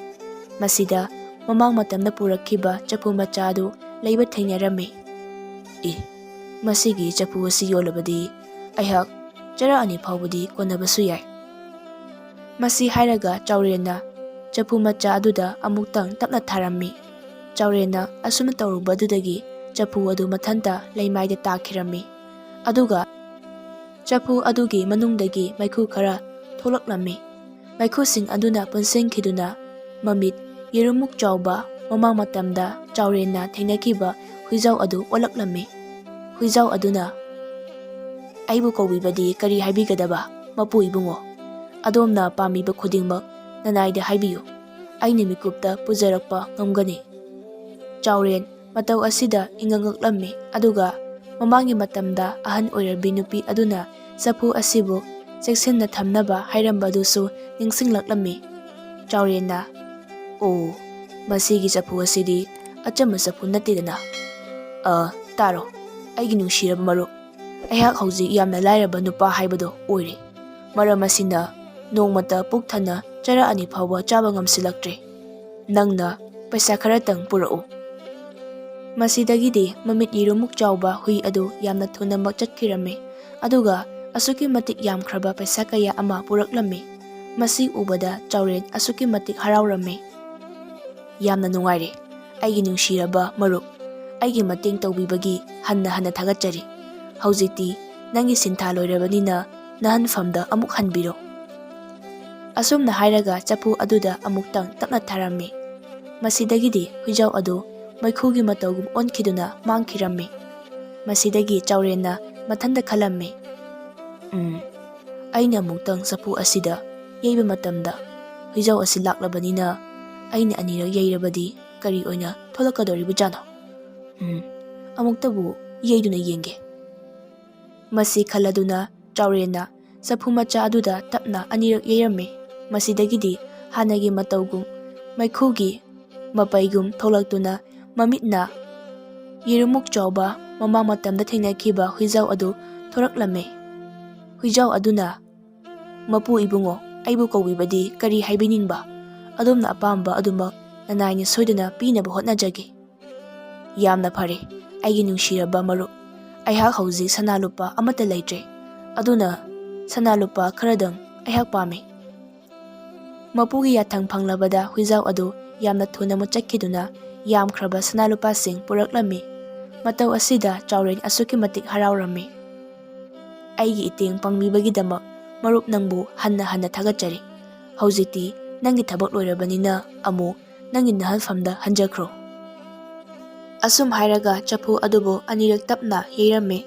ꯃꯁꯤꯗ ꯃꯃꯥꯡ ꯃꯇꯝꯗ ꯄꯨꯔꯛꯈꯤꯕ ꯆꯐꯨ ꯃꯆꯥ ꯑꯗꯨ ꯂꯩꯕ ꯊꯦꯡꯅꯔꯝꯃꯤ꯫ "ꯏ, ꯃꯁꯤꯒꯤ ꯆꯐꯨ ꯑꯁꯤ ꯌꯣꯜꯂꯕꯗꯤ ꯑꯩꯍꯥꯛ ꯆꯔꯥ ꯑꯅꯤ ꯐꯥꯎꯕꯗꯤ ꯀꯣꯟꯅꯕꯁꯨ ꯌꯥꯏ." ꯃꯁꯤ ꯍꯥꯏꯔꯒ ꯆꯥꯎꯔꯦꯟꯅ ꯆꯐꯨ ꯃꯆꯥ ꯑꯗꯨꯗ ꯑꯃꯨꯛꯇꯪ ꯇꯞꯅ ꯊꯥꯔꯝꯃꯤ꯫ ꯆꯥꯎꯔꯦꯟꯅ ꯑꯁꯨꯝꯅ ꯇꯧꯔꯨꯕ ꯑꯗꯨꯗꯒꯤ ꯆꯐꯨ ꯑꯗꯨ ꯃꯊꯟꯇ ꯂꯩꯃꯥꯏꯗ ꯇꯥꯈꯤꯔꯝꯃꯤ꯫ ꯑꯗꯨꯒ ꯆꯐꯨ ꯑꯗꯨꯒꯤ ꯃꯅꯨꯡꯗꯒꯤ ꯃꯩꯈꯨ ꯈꯔ ꯊꯣꯛꯂꯛꯂꯝꯃꯤ꯫ ꯃꯩꯈꯨꯁꯤꯡ ꯑꯗꯨꯅ ꯄꯨꯟꯁꯤꯟꯈꯤꯗꯨꯅ ꯃꯃꯤꯠ ꯌꯦꯔꯨꯝꯃꯨꯛ ꯆꯥꯎꯕ ꯃꯃꯥꯡ ꯃꯇꯝꯗ ꯆꯥꯎꯔꯦꯟꯅ ꯊꯦꯡꯅꯈꯤꯕ ꯍꯨꯏꯖꯥꯎ ꯑꯗꯨ ꯑꯣꯜꯂꯛꯂꯝꯃꯤ꯫ ꯍꯨꯏꯖꯥꯎ ꯑꯗꯨꯅ "ꯑꯩꯕꯨ ꯀꯧꯕꯤꯕꯗꯤ ꯀꯔꯤ ꯍꯥꯏꯕꯤꯒꯗꯕ ꯃꯄꯨ ꯏꯕꯨꯡꯉꯣ? ꯑꯗꯣꯝꯅ ꯄꯥꯝꯃꯤꯕ ꯈꯨꯗꯤꯡꯃꯛ ꯅꯅꯥꯏꯗ ꯍꯥꯏꯕꯤꯌꯨ, ꯑꯩꯅ ꯃꯤꯀꯨꯞꯇ ꯄꯨꯖꯔꯛꯄ ꯉꯝꯒꯅꯤ." ꯆꯥꯎꯔꯦꯟ ꯃꯇꯧ ꯑꯁꯤꯗ ꯏꯉꯛ ꯉꯛꯂꯝꯃꯤ ꯑꯗꯨꯒ ꯃꯃꯥꯡꯒꯤ ꯃꯇꯝꯗ ꯑꯍꯟ ꯑꯣꯏꯔꯕꯤ ꯅꯨꯄꯤ ꯑꯗꯨꯅ ꯆꯐꯨ ꯑꯁꯤꯕꯨ ꯆꯦꯛꯁꯤꯟꯅ ꯊꯝꯅꯕ ꯍꯥꯏꯔꯝꯕ ꯑꯗꯨꯁꯨ ꯅꯤꯡꯁꯤꯡꯂꯛꯂꯝꯃꯤ꯫ ꯆꯥꯎꯔꯦꯟꯅ ꯑꯣ, ꯃꯁꯤꯒꯤ ꯆꯐꯨ ꯑꯁꯤꯗꯤ ꯑꯆꯝꯕ ꯆꯐꯨ ꯅꯠꯇꯦꯗꯅ꯫ ꯇꯥꯔꯣ, ꯑꯩꯒꯤ ꯅꯨꯡꯁꯤꯔꯕ ꯃꯔꯨꯞ, ꯑꯩꯍꯥꯛ ꯍꯧꯖꯤꯛ ꯌꯥꯝꯅ ꯂꯥꯏꯔꯕ ꯅꯨꯄꯥ ꯍꯥꯏꯕꯗꯣ ꯑꯣꯏꯔꯦ꯫ ꯃꯔꯝ ꯑꯁꯤꯅ ꯅꯣꯡꯃꯇ ꯄꯨꯛ ꯊꯟꯅ ꯆꯔꯥ 2 ꯐꯥꯎꯕ ꯆꯥꯕ ꯉꯝꯁꯤꯜꯂꯛꯇ꯭ꯔꯦ꯫ ꯅꯪꯅ ꯄꯩꯁꯥ ꯈꯔꯇꯪ ꯄꯨꯔꯛꯎ꯫ ꯃꯁꯤꯗꯒꯤꯗꯤ ꯃꯃꯤꯠ ꯌꯦꯔꯨꯝꯃꯨꯛ ꯆꯥꯎꯕ ꯍꯨꯏ ꯑꯗꯨ ꯌꯥꯝꯅ ꯊꯨꯅꯃꯛ ꯆꯠꯈꯤꯔꯝꯃꯤ, ꯑꯗꯨꯒ ꯑꯁꯨꯛꯀꯤ ꯃꯇꯤꯛ ꯌꯥꯝꯈ꯭ꯔꯕ ꯄꯩꯁꯥ ꯀꯌꯥ ꯑꯃ ꯄꯨꯔꯛꯂꯝꯃꯤ꯫ ꯃꯁꯤ ꯎꯕꯗ ꯆꯥꯎꯔꯦꯟ ꯑꯁꯨꯛꯀꯤ ꯃꯇꯤꯛ ꯍꯔꯥꯎꯔꯝꯃꯤ꯫ ꯌꯥꯝꯅ ꯅꯨꯡꯉꯥꯏꯔꯦ, ꯑꯩꯒꯤ ꯅꯨꯡꯁꯤꯔꯕ ꯃꯔꯨꯞ, ꯑꯩꯒꯤ ꯃꯇꯦꯡ ꯇꯧꯕꯤꯕꯒꯤ ꯍꯟꯅ ꯍꯟꯅ ꯊꯥꯒꯠꯆꯔꯤ꯫ ꯍꯧꯖꯤꯛꯇꯤ ꯅꯪꯒꯤ ꯁꯤꯟꯊꯥ ꯂꯣꯏꯔꯕꯅꯤꯅ ꯅꯍꯟꯐꯝꯗ ꯑꯃꯨꯛ ꯍꯟꯕꯤꯔꯣ꯫ ꯑꯁꯨꯝꯅ ꯍꯥꯏꯔꯒ ꯆꯐꯨ ꯑꯗꯨꯗ ꯑꯃꯨꯛꯇꯪ ꯇꯞꯅ ꯊꯥꯔꯝꯃꯤ꯫ ꯃꯁꯤꯗꯒꯤꯗꯤ ꯍꯨꯏꯖꯥꯎ ꯑꯗꯨ ꯃꯩꯈꯨꯒꯤ ꯃꯇꯧꯒꯨꯝ ꯑꯣꯟꯈꯤꯗꯨꯅ ꯃꯥꯡꯈꯤꯔꯝꯃꯤ꯫ ꯃꯁꯤꯗꯒꯤ ꯆꯥꯎꯔꯦꯟꯅ ꯃꯊꯟꯇ ꯈꯜꯂꯝꯃꯤ, ꯑꯩꯅ ꯑꯃꯨꯛꯇꯪ ꯆꯐꯨ ꯑꯁꯤꯗ ꯌꯩꯕ ꯃꯇꯝꯗ ꯍꯨꯏꯖꯥꯎ ꯑꯁꯤ ꯂꯥꯛꯂꯕꯅꯤꯅ ꯑꯩꯅ ꯑꯅꯤꯔꯛ ꯌꯩꯔꯕꯗꯤ ꯀꯔꯤ ꯑꯣꯏꯅ ꯊꯣꯛꯂꯛꯀꯗꯧꯔꯤꯕꯖꯥꯠꯅꯣ? ꯑꯃꯨꯛꯇꯕꯨ ꯌꯩꯗꯨꯅ ꯌꯦꯡꯒꯦ꯫ ꯃꯁꯤ ꯈꯜꯂꯗꯨꯅ ꯆꯥꯎꯔꯦꯟꯅ ꯆꯐꯨ ꯃꯆꯥ ꯑꯗꯨꯗ ꯇꯞꯅ ꯑꯅꯤꯔꯛ ꯌꯩꯔꯝꯃꯤ꯫ ꯃꯁꯤꯗꯒꯤꯗꯤ ꯍꯥꯟꯅꯒꯤ ꯃꯇꯧꯒꯨꯝ ꯃꯩꯈꯨꯒꯤ ꯃꯄꯩꯒꯨꯝ ꯊꯣꯛꯂꯛꯇꯨꯅ ꯃꯃꯤꯠꯅ ꯌꯦꯔꯨꯝꯃꯨꯛ ꯆꯥꯎꯕ ꯃꯃꯥꯡ ꯃꯇꯝꯗ ꯊꯦꯡꯅꯈꯤꯕ ꯍꯨꯏꯖꯥꯎ ꯑꯗꯨ ꯊꯣꯔꯛꯂꯝꯃꯤ꯫ ꯍꯨꯏꯖꯥꯎ ꯑꯗꯨꯅ, ꯃꯄꯨ ꯏꯕꯨꯡꯉꯣ, ꯑꯩꯕꯨ ꯀꯧꯕꯤꯕꯗꯤ ꯀꯔꯤ ꯍꯥꯏꯕꯤꯅꯤꯡꯕ? ꯑꯗꯣꯝꯅ ꯑꯄꯥꯝꯕ ꯑꯗꯨꯃꯛ ꯅꯅꯥꯏꯅ ꯁꯣꯏꯗꯅ ꯄꯤꯅꯕ ꯍꯣꯠꯅꯖꯒꯦ꯫ ꯌꯥꯝꯅ ꯐꯔꯦ, ꯑꯩꯒꯤ ꯅꯨꯡꯁꯤꯔꯕ ꯃꯔꯨꯞ, ꯑꯩꯍꯥꯛ ꯍꯧꯖꯤꯛ ꯁꯅꯥ ꯂꯨꯄꯥ ꯑꯃꯠꯇ ꯂꯩꯇ꯭ꯔꯦ, ꯑꯗꯨꯅ ꯁꯅꯥ ꯂꯨꯄꯥ ꯈꯔꯗꯪ ꯑꯩꯍꯥꯛ ꯄꯥꯝꯃꯤ꯫ ꯃꯄꯨꯒꯤ ꯌꯥꯊꯪ ꯐꯪꯂꯕꯗ ꯍꯨꯏꯖꯥꯎ ꯑꯗꯨ ꯌꯥꯝꯅ ꯊꯨꯅꯃꯛ ꯆꯠꯈꯤꯗꯨꯅ ꯌꯥꯝꯈ꯭ꯔꯕ ꯁꯅꯥ ꯂꯨꯄꯥꯁꯤꯡ ꯄꯨꯔꯛꯂꯝꯃꯤ꯫ ꯃꯇꯧ ꯑꯁꯤꯗ ꯆꯥꯎꯔꯦꯟ ꯑꯁꯨꯛꯀꯤ ꯃꯇꯤꯛ ꯍꯔꯥꯎꯔꯝꯃꯤ꯫ ꯑꯩꯒꯤ ꯏꯇꯦꯡ ꯄꯥꯡꯕꯤꯕꯒꯤꯗꯃꯛ ꯃꯔꯨꯞ ꯅꯪꯕꯨ ꯍꯟꯅ ꯍꯟꯅ ꯊꯥꯒꯠꯆꯔꯤ꯫ ꯍꯧꯖꯤꯛꯇꯤ ꯅꯪꯒꯤ ꯊꯕꯛ ꯂꯣꯏꯔꯕꯅꯤꯅ ꯑꯃꯨꯛ ꯅꯪꯒꯤ ꯅꯍꯟꯐꯝꯗ ꯍꯟꯖꯈ꯭ꯔꯣ꯫ ꯑꯁꯨꯝ ꯍꯥꯏꯔꯒ ꯆꯐꯨ ꯑꯗꯨꯕꯨ ꯑꯅꯤꯔꯛ ꯇꯞꯅ ꯌꯩꯔꯝꯃꯤ꯫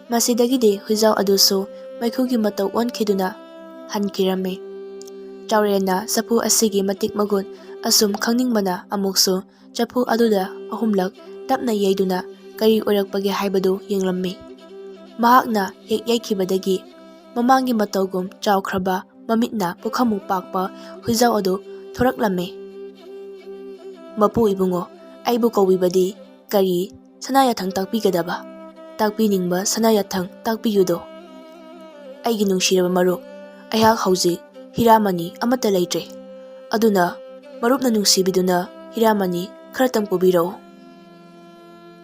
ꯃꯁꯤꯗꯒꯤꯗꯤ ꯍꯨꯏꯖꯥꯎ ꯑꯗꯨꯁꯨ ꯃꯩꯈꯨꯒꯤ ꯃꯇꯧ ꯑꯣꯟꯈꯤꯗꯨꯅ ꯍꯟꯈꯤꯔꯝꯃꯤ꯫ ꯆꯥꯎꯔꯦꯟꯅ ꯆꯐꯨ ꯑꯁꯤꯒꯤ ꯃꯇꯤꯛ ꯃꯒꯨꯟ ꯑꯁꯨꯝ ꯈꯪꯅꯤꯡꯕꯅ ꯑꯃꯨꯛꯁꯨ ꯆꯐꯨ ꯑꯗꯨꯗ 3ꯂꯛ ꯇꯞꯅ ꯌꯩꯗꯨꯅ ꯀꯔꯤ ꯑꯣꯏꯔꯛꯄꯒꯦ ꯍꯥꯏꯕꯗꯨ ꯌꯦꯡꯂꯝꯃꯤ꯫ ꯃꯍꯥꯛꯅ ꯍꯦꯛ ꯌꯩꯈꯤꯕꯗꯒꯤ ꯃꯃꯥꯡꯒꯤ ꯃꯇꯧꯒꯨꯝ ꯆꯥꯎꯈ꯭ꯔꯕ ꯃꯃꯤꯠꯅ ꯄꯨꯈꯝꯃꯨꯛ ꯄꯥꯛꯄ ꯍꯨꯏꯖꯥꯎ ꯑꯗꯨ ꯊꯣꯔꯛꯂꯝꯃꯤ꯫ ꯃꯄꯨ ꯏꯕꯨꯡꯉꯣ, ꯑꯩꯕꯨ ꯀꯧꯕꯤꯕꯗꯤ ꯀꯔꯤ ꯁꯅꯥ ꯌꯥꯊꯪ ꯇꯥꯛꯄꯤꯒꯗꯕ? ꯇꯥꯛꯄꯤꯅꯤꯡꯕ ꯁꯅꯥ ꯌꯥꯊꯪ ꯇꯥꯛꯄꯤꯌꯨꯗꯣ꯫ ꯑꯩꯒꯤ ꯅꯨꯡꯁꯤꯔꯕ ꯃꯔꯨꯞ, ꯑꯩꯍꯥꯛ ꯍꯧꯖꯤꯛ ꯍꯤꯔꯥꯃꯅꯤ ꯑꯃꯠꯇ ꯂꯩꯇ꯭ꯔꯦ, ꯑꯗꯨꯅ ꯃꯔꯨꯞꯅ ꯅꯨꯡꯁꯤꯕꯤꯗꯨꯅ ꯍꯤꯔꯥꯃꯅꯤ ꯈꯔꯇꯪ ꯄꯨꯕꯤꯔꯛꯎ꯫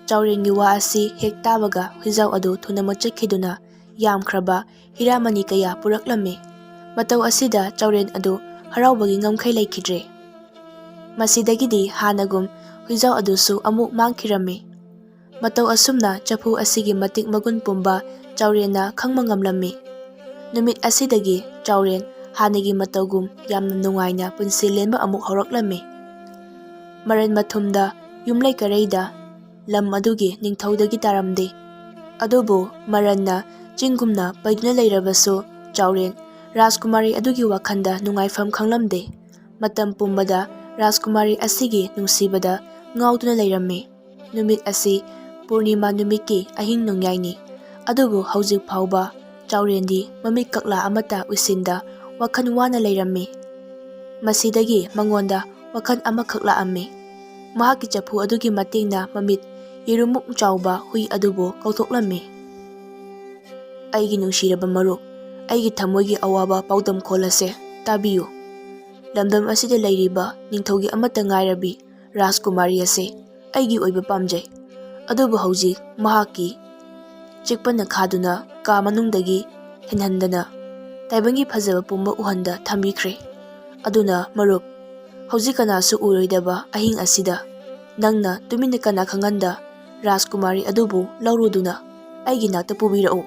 ꯆꯥꯎꯔꯦꯟꯒꯤ ꯋꯥ ꯑꯁꯤ ꯍꯦꯛ ꯇꯥꯕꯒ ꯍꯨꯏꯖꯥꯎ ꯑꯗꯨ ꯊꯨꯅꯃꯛ ꯆꯠꯈꯤꯗꯨꯅ ꯌꯥꯝꯈ꯭ꯔꯕ ꯍꯤꯔꯥꯃꯅꯤ ꯀꯌꯥ ꯄꯨꯔꯛꯂꯝꯃꯤ꯫ ꯃꯇꯧ ꯑꯁꯤꯗ ꯆꯥꯎꯔꯦꯟ ꯑꯗꯨ ꯍꯔꯥꯎꯕꯒꯤ ꯉꯝꯈꯩ ꯂꯩꯈꯤꯗ꯭ꯔꯦ꯫ ꯃꯁꯤꯗꯒꯤꯗꯤ ꯍꯥꯟꯅꯒꯨꯝ ꯍꯨꯏꯖꯥꯎ ꯑꯗꯨꯁꯨ ꯑꯃꯨꯛ ꯃꯥꯡꯈꯤꯔꯝꯃꯤ꯫ ꯃꯇꯧ ꯑꯁꯨꯝꯅ ꯆꯐꯨ ꯑꯁꯤꯒꯤ ꯃꯇꯤꯛ ꯃꯒꯨꯟ ꯄꯨꯝꯕ ꯆꯥꯎꯔꯦꯟꯅ ꯈꯪꯕ ꯉꯝꯂꯝꯃꯤ꯫ ꯅꯨꯃꯤꯠ ꯑꯁꯤꯗꯒꯤ ꯆꯥꯎꯔꯦꯟ ꯍꯥꯟꯅꯒꯤ ꯃꯇꯧꯒꯨꯝ ꯌꯥꯝꯅ ꯅꯨꯡꯉꯥꯏꯅ ꯄꯨꯟꯁꯤ ꯂꯦꯟꯕ ꯑꯃꯨꯛ ꯍꯧꯔꯛꯂꯝꯃꯤ꯫ ꯃꯔꯟ ꯃꯊꯨꯝꯗ ꯌꯨꯝꯂꯩ ꯀꯔꯩꯗ ꯂꯝ ꯑꯗꯨꯒꯤ ꯅꯤꯡꯊꯧꯗꯒꯤ ꯇꯥꯔꯝꯗꯦ꯫ ꯑꯗꯨꯕꯨ ꯃꯔꯟꯅ ꯆꯤꯡꯒꯨꯝꯅ ꯄꯩꯗꯨꯅ ꯂꯩꯔꯕꯁꯨ ꯆꯥꯎꯔꯦꯟ ꯔꯥꯖꯀꯨꯃꯥꯔꯤ ꯑꯗꯨꯒꯤ ꯋꯥꯈꯜꯗ ꯅꯨꯡꯉꯥꯏꯐꯝ ꯈꯪꯂꯝꯗꯦ꯫ ꯃꯇꯝ ꯄꯨꯝꯕꯗ ꯔꯥꯖꯀꯨꯃꯥꯔꯤ ꯑꯁꯤꯒꯤ ꯅꯨꯡꯁꯤꯕꯗ ꯉꯥꯎꯗꯨꯅ ꯂꯩꯔꯝꯃꯤ꯫ ꯅꯨꯃꯤꯠ ꯑꯁꯤ ꯄꯨꯔꯅꯤꯃꯥ ꯅꯨꯃꯤꯠꯀꯤ ꯑꯍꯤꯡ ꯅꯣꯡꯌꯥꯏꯅꯤ, ꯑꯗꯨꯕꯨ ꯍꯧꯖꯤꯛ ꯐꯥꯎꯕ ꯆꯥꯎꯔꯦꯟꯗꯤ ꯃꯃꯤꯠ ꯀꯛꯂꯥ ꯑꯃꯠꯇ ꯎꯏꯁꯤꯟꯗ ꯋꯥꯈꯜ ꯋꯥꯅ ꯂꯩꯔꯝꯃꯤ꯫ ꯃꯁꯤꯗꯒꯤ ꯃꯉꯣꯟꯗ ꯋꯥꯈꯜ ꯑꯃꯈꯛ ꯂꯥꯛꯑꯝꯃꯤ꯫ ꯃꯍꯥꯛꯀꯤ ꯆꯐꯨ ꯑꯗꯨꯒꯤ ꯃꯇꯦꯡꯅ ꯃꯃꯤꯠ ꯌꯦꯔꯨꯝꯃꯨꯛ ꯆꯥꯎꯕ ꯍꯨꯏ ꯑꯗꯨꯕꯨ ꯀꯧꯊꯣꯛꯂꯝꯃꯤ꯫ ꯑꯩꯒꯤ ꯅꯨꯡꯁꯤꯔꯕ ꯃꯔꯨꯞ, ꯑꯩꯒꯤ ꯊꯃꯣꯏꯒꯤ ꯑꯋꯥꯕ ꯄꯥꯎꯗꯝꯈꯣꯜ ꯑꯁꯦ ꯇꯥꯕꯤꯌꯨ꯫ ꯂꯝꯗꯝ ꯑꯁꯤꯗ ꯂꯩꯔꯤꯕ ꯅꯤꯡꯊꯧꯒꯤ ꯑꯃꯠꯇ ꯉꯥꯏꯔꯕꯤ ꯔꯥꯖꯀꯨꯃꯥꯔꯤ ꯑꯁꯦ ꯑꯩꯒꯤ ꯑꯣꯏꯕ ꯄꯥꯝꯖꯩ, ꯑꯗꯨꯕꯨ ꯍꯧꯖꯤꯛ ꯃꯍꯥꯛꯀꯤ ꯆꯤꯛꯄꯅ ꯈꯥꯗꯨꯅ ꯀꯥ ꯃꯅꯨꯡꯗꯒꯤ ꯍꯦꯟꯍꯟꯗꯅ ꯇꯥꯏꯕꯪꯒꯤ ꯐꯖꯕ ꯄꯨꯝꯕ ꯎꯍꯟꯗ ꯊꯝꯕꯤꯈ꯭ꯔꯦ꯫ ꯑꯗꯨꯅ ꯃꯔꯨꯞ, ꯍꯧꯖꯤꯛ ꯀꯅꯥꯁꯨ ꯎꯔꯣꯏꯗꯕ ꯑꯍꯤꯡ ꯑꯁꯤꯗ ꯅꯪꯅ ꯇꯨꯃꯤꯟꯅ ꯀꯅꯥ ꯈꯪꯍꯟꯗ ꯔꯥꯖꯀꯨꯃꯥꯔꯤ ꯑꯗꯨꯕꯨ ꯂꯧꯔꯨꯗꯨꯅ ꯑꯩꯒꯤ ꯅꯥꯛꯇ ꯄꯨꯕꯤꯔꯛꯎ꯫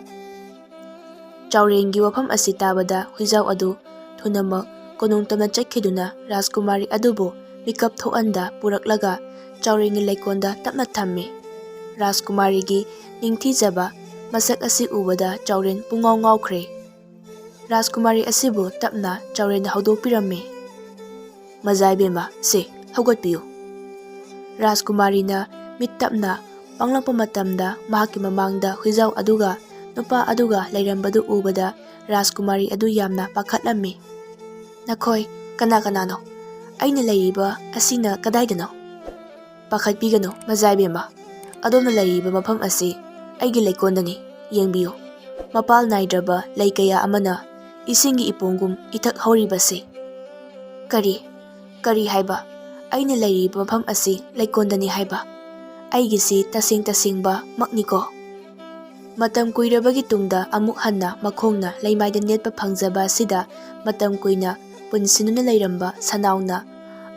ꯆꯥꯎꯔꯦꯟꯒꯤ ꯋꯥꯐꯝ ꯑꯁꯤ ꯇꯥꯕꯗ ꯍꯨꯏꯖꯥꯎ ꯑꯗꯨ ꯊꯨꯅꯃꯛ ꯀꯣꯅꯨꯡ ꯇꯝꯅ ꯆꯠꯈꯤꯗꯨꯅ ꯔꯥꯖꯀꯨꯃꯥꯔꯤ ꯑꯗꯨꯕꯨ ꯃꯤꯀꯞ ꯊꯣꯛꯍꯟꯗ ꯄꯨꯔꯛꯂꯒ ꯆꯥꯎꯔꯦꯟꯒꯤ ꯂꯩꯀꯣꯜꯗ ꯇꯞꯅ ꯊꯝꯃꯤ꯫ ꯔꯥꯖꯀꯨꯃꯥꯔꯤꯒꯤ ꯅꯤꯡꯊꯤꯖꯕ ꯃꯁꯛ ꯑꯁꯤ ꯎꯕꯗ ꯆꯥꯎꯔꯦꯟ ꯄꯨꯡꯉꯥꯎ ꯉꯥꯎꯈ꯭ꯔꯦ꯫ ꯔꯥꯖꯀꯨꯃꯥꯔꯤ ꯑꯁꯤꯕꯨ ꯇꯞꯅ ꯆꯥꯎꯔꯦꯟꯅ ꯍꯧꯗꯣꯛꯄꯤꯔꯝꯃꯤ꯫ ꯃꯖꯥꯏꯕꯦꯝꯃ, ꯁꯦ ꯍꯧꯒꯠꯄꯤꯌꯨ꯫ ꯔꯥꯖꯀꯨꯃꯥꯔꯤꯅ ꯃꯤꯠ ꯇꯞꯅ ꯄꯥꯡꯂꯛꯄ ꯃꯇꯝꯗ ꯃꯍꯥꯛꯀꯤ ꯃꯃꯥꯡꯗ ꯍꯨꯏꯖꯥꯎ ꯑꯗꯨꯒ ꯅꯨꯄꯥ ꯑꯗꯨꯒ ꯂꯩꯔꯝꯕꯗꯨ ꯎꯕꯗ ꯔꯥꯖꯀꯨꯃꯥꯔꯤ ꯑꯗꯨ ꯌꯥꯝꯅ ꯄꯥꯈꯠꯂꯝꯃꯤ꯫ ꯅꯈꯣꯏ ꯀꯅꯥ ꯀꯅꯥꯅꯣ? ꯑꯩꯅ ꯂꯩꯔꯤꯕ ꯑꯁꯤꯅ ꯀꯗꯥꯏꯗꯅꯣ? ꯄꯥꯈꯠꯄꯤꯒꯅꯨ ꯃꯖꯥꯏꯕꯦꯝꯃ, ꯑꯗꯣꯝꯅ ꯂꯩꯔꯤꯕ ꯃꯐꯝ ꯑꯁꯤ ꯑꯩꯒꯤ ꯂꯩꯀꯣꯜꯗꯅꯤ, ꯌꯦꯡꯕꯤꯌꯨ꯫ ꯃꯄꯥꯜ ꯅꯥꯏꯗ꯭ꯔꯕ ꯂꯩ ꯀꯌꯥ ꯑꯃꯅ ꯏꯁꯤꯡꯒꯤ ꯏꯄꯣꯡꯒꯨꯝ ꯏꯊꯛ ꯍꯧꯔꯤꯕꯁꯤ꯫ ꯀꯔꯤ ꯍꯥꯏꯕ? ꯑꯩꯅ ꯂꯩꯔꯤꯕ ꯃꯐꯝ ꯑꯁꯤ ꯂꯩꯀꯣꯜꯗꯅꯤ ꯍꯥꯏꯕ? ꯑꯩꯒꯤꯁꯤ ꯇꯁꯦꯡꯕ ꯃꯛꯅꯤꯀꯣ? ꯃꯇꯝ ꯀꯨꯏꯔꯕꯒꯤ ꯇꯨꯡꯗ ꯑꯃꯨꯛ ꯍꯟꯅ ꯃꯈꯣꯡꯅ ꯂꯩꯃꯥꯏꯗ ꯅꯦꯠꯄ ꯐꯪꯖꯕ ꯑꯁꯤꯗ ꯃꯇꯝ ꯀꯨꯏꯅ ꯄꯨꯟꯁꯤꯟꯗꯨꯅ ꯂꯩꯔꯝꯕ ꯁꯅꯥꯎꯅ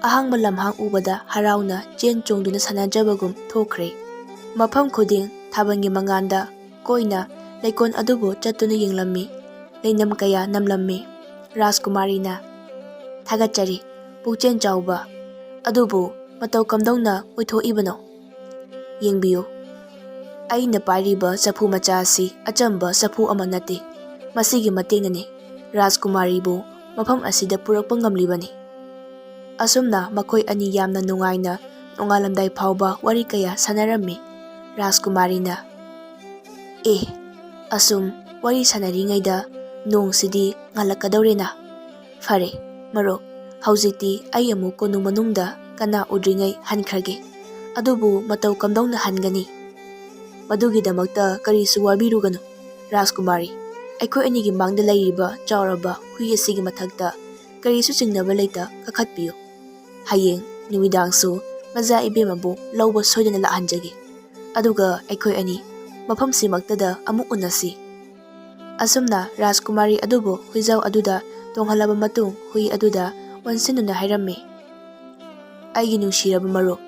ꯑꯍꯥꯡꯕ ꯂꯝꯍꯥꯡ ꯎꯕꯗ ꯍꯔꯥꯎꯅ ꯆꯦꯟ ꯆꯣꯡꯗꯨꯅ ꯁꯥꯟꯅꯖꯕꯒꯨꯝ ꯊꯣꯛꯈ꯭ꯔꯦ꯫ ꯃꯐꯝ ꯈꯨꯗꯤꯡ ꯊꯥꯕꯜꯒꯤ ꯃꯉꯥꯟꯗ ꯀꯣꯏꯅ ꯂꯩꯀꯣꯜ ꯑꯗꯨꯕꯨ ꯆꯠꯇꯨꯅ ꯌꯦꯡꯂꯝꯃꯤ, ꯂꯩꯅꯝ ꯀꯌꯥ ꯅꯝꯂꯝꯃꯤ꯫ ꯔꯥꯖꯀꯨꯃꯥꯔꯤꯅ "ꯊꯥꯒꯠꯆꯔꯤ ꯄꯨꯛꯆꯦꯜ ꯆꯥꯎꯕ, ꯑꯗꯨꯕꯨ ꯃꯇꯧ ꯀꯝꯗꯧꯅ ꯑꯣꯏꯊꯣꯛꯏꯕꯅꯣ? ꯌꯦꯡꯕꯤꯌꯨ, ꯑꯩꯅ ꯄꯥꯏꯔꯤꯕ ꯆꯐꯨ ꯃꯆꯥ ꯑꯁꯤ ꯑꯆꯝꯕ ꯆꯐꯨ ꯑꯃ ꯅꯠꯇꯦ, ꯃꯁꯤꯒꯤ ꯃꯇꯦꯡꯅꯅꯤ ꯔꯥꯖꯀꯨꯃꯥꯔꯤꯕꯨ ꯃꯐꯝ ꯑꯁꯤꯗ ꯄꯨꯔꯛꯄ ꯉꯝꯂꯤꯕꯅꯤ"꯫ ꯑꯁꯨꯝꯅ ꯃꯈꯣꯏ ꯑꯅꯤ ꯌꯥꯝꯅ ꯅꯨꯡꯉꯥꯏꯅ ꯅꯣꯡꯉꯥꯜꯂꯝꯗꯥꯏ ꯐꯥꯎꯕ ꯋꯥꯔꯤ ꯀꯌꯥ ꯁꯥꯟꯅꯔꯝꯃꯤ꯫ ꯔꯥꯖꯀꯨꯃꯥꯔꯤꯅ "ꯑꯁꯨꯝ ꯋꯥꯔꯤ ꯁꯥꯟꯅꯔꯤꯉꯩꯗ ꯅꯣꯡꯁꯤꯗꯤ ꯉꯥꯜꯂꯛꯀꯗꯧꯔꯦꯅ꯫ ꯐꯔꯦ ꯃꯔꯨꯞ, ꯍꯧꯖꯤꯛꯇꯤ ꯑꯩ ꯑꯃꯨꯛ ꯀꯣꯅꯨꯡ ꯃꯅꯨꯡꯗ ꯀꯅꯥ ꯎꯗ꯭ꯔꯤꯉꯩ ꯍꯟꯈ꯭ꯔꯒꯦ, ꯑꯗꯨꯕꯨ ꯃꯇꯧ ꯀꯝꯗꯧꯅ ꯍꯟꯒꯅꯤ? ꯃꯗꯨꯒꯤꯗꯃꯛꯇ ꯀꯔꯤꯁꯨ ꯋꯥꯕꯤꯔꯨꯒꯅꯨ ꯔꯥꯖꯀꯨꯃꯥꯔꯤ, ꯑꯩꯈꯣꯏ ꯑꯅꯤꯒꯤ ꯃꯥꯡꯗ ꯂꯩꯔꯤꯕ ꯆꯥꯎꯔꯕ ꯍꯨꯏ ꯑꯁꯤꯒꯤ ꯃꯊꯛꯇ ꯀꯔꯤꯁꯨ ꯆꯤꯡꯅꯕ ꯂꯩꯇ ꯀꯥꯈꯠꯄꯤꯌꯨ꯫ ꯍꯌꯦꯡ ꯅꯨꯃꯤꯗꯥꯡꯁꯨ ꯃꯖꯥ ꯏꯕꯦꯝꯃꯕꯨ ꯂꯧꯕ ꯁꯣꯏꯗꯅ ꯂꯥꯛꯍꯟꯖꯒꯦ, ꯑꯗꯨꯒ ꯑꯩꯈꯣꯏ ꯑꯅꯤ ꯃꯐꯝꯁꯤꯃꯛꯇꯗ ꯑꯃꯨꯛ ꯎꯅꯁꯤ꯫ ꯑꯁꯨꯝꯅ ꯔꯥꯖꯀꯨꯃꯥꯔꯤ ꯑꯗꯨꯕꯨ ꯍꯨꯏꯖꯥꯎ ꯑꯗꯨꯗ ꯇꯣꯡꯍꯜꯂꯕ ꯃꯇꯨꯡ ꯍꯨꯏ ꯑꯗꯨꯗ ꯑꯣꯟꯁꯤꯟꯗꯨꯅ ꯍꯥꯏꯔꯝꯃꯤ, "ꯑꯩꯒꯤ ꯅꯨꯡꯁꯤꯔꯕ ꯃꯔꯨꯞ,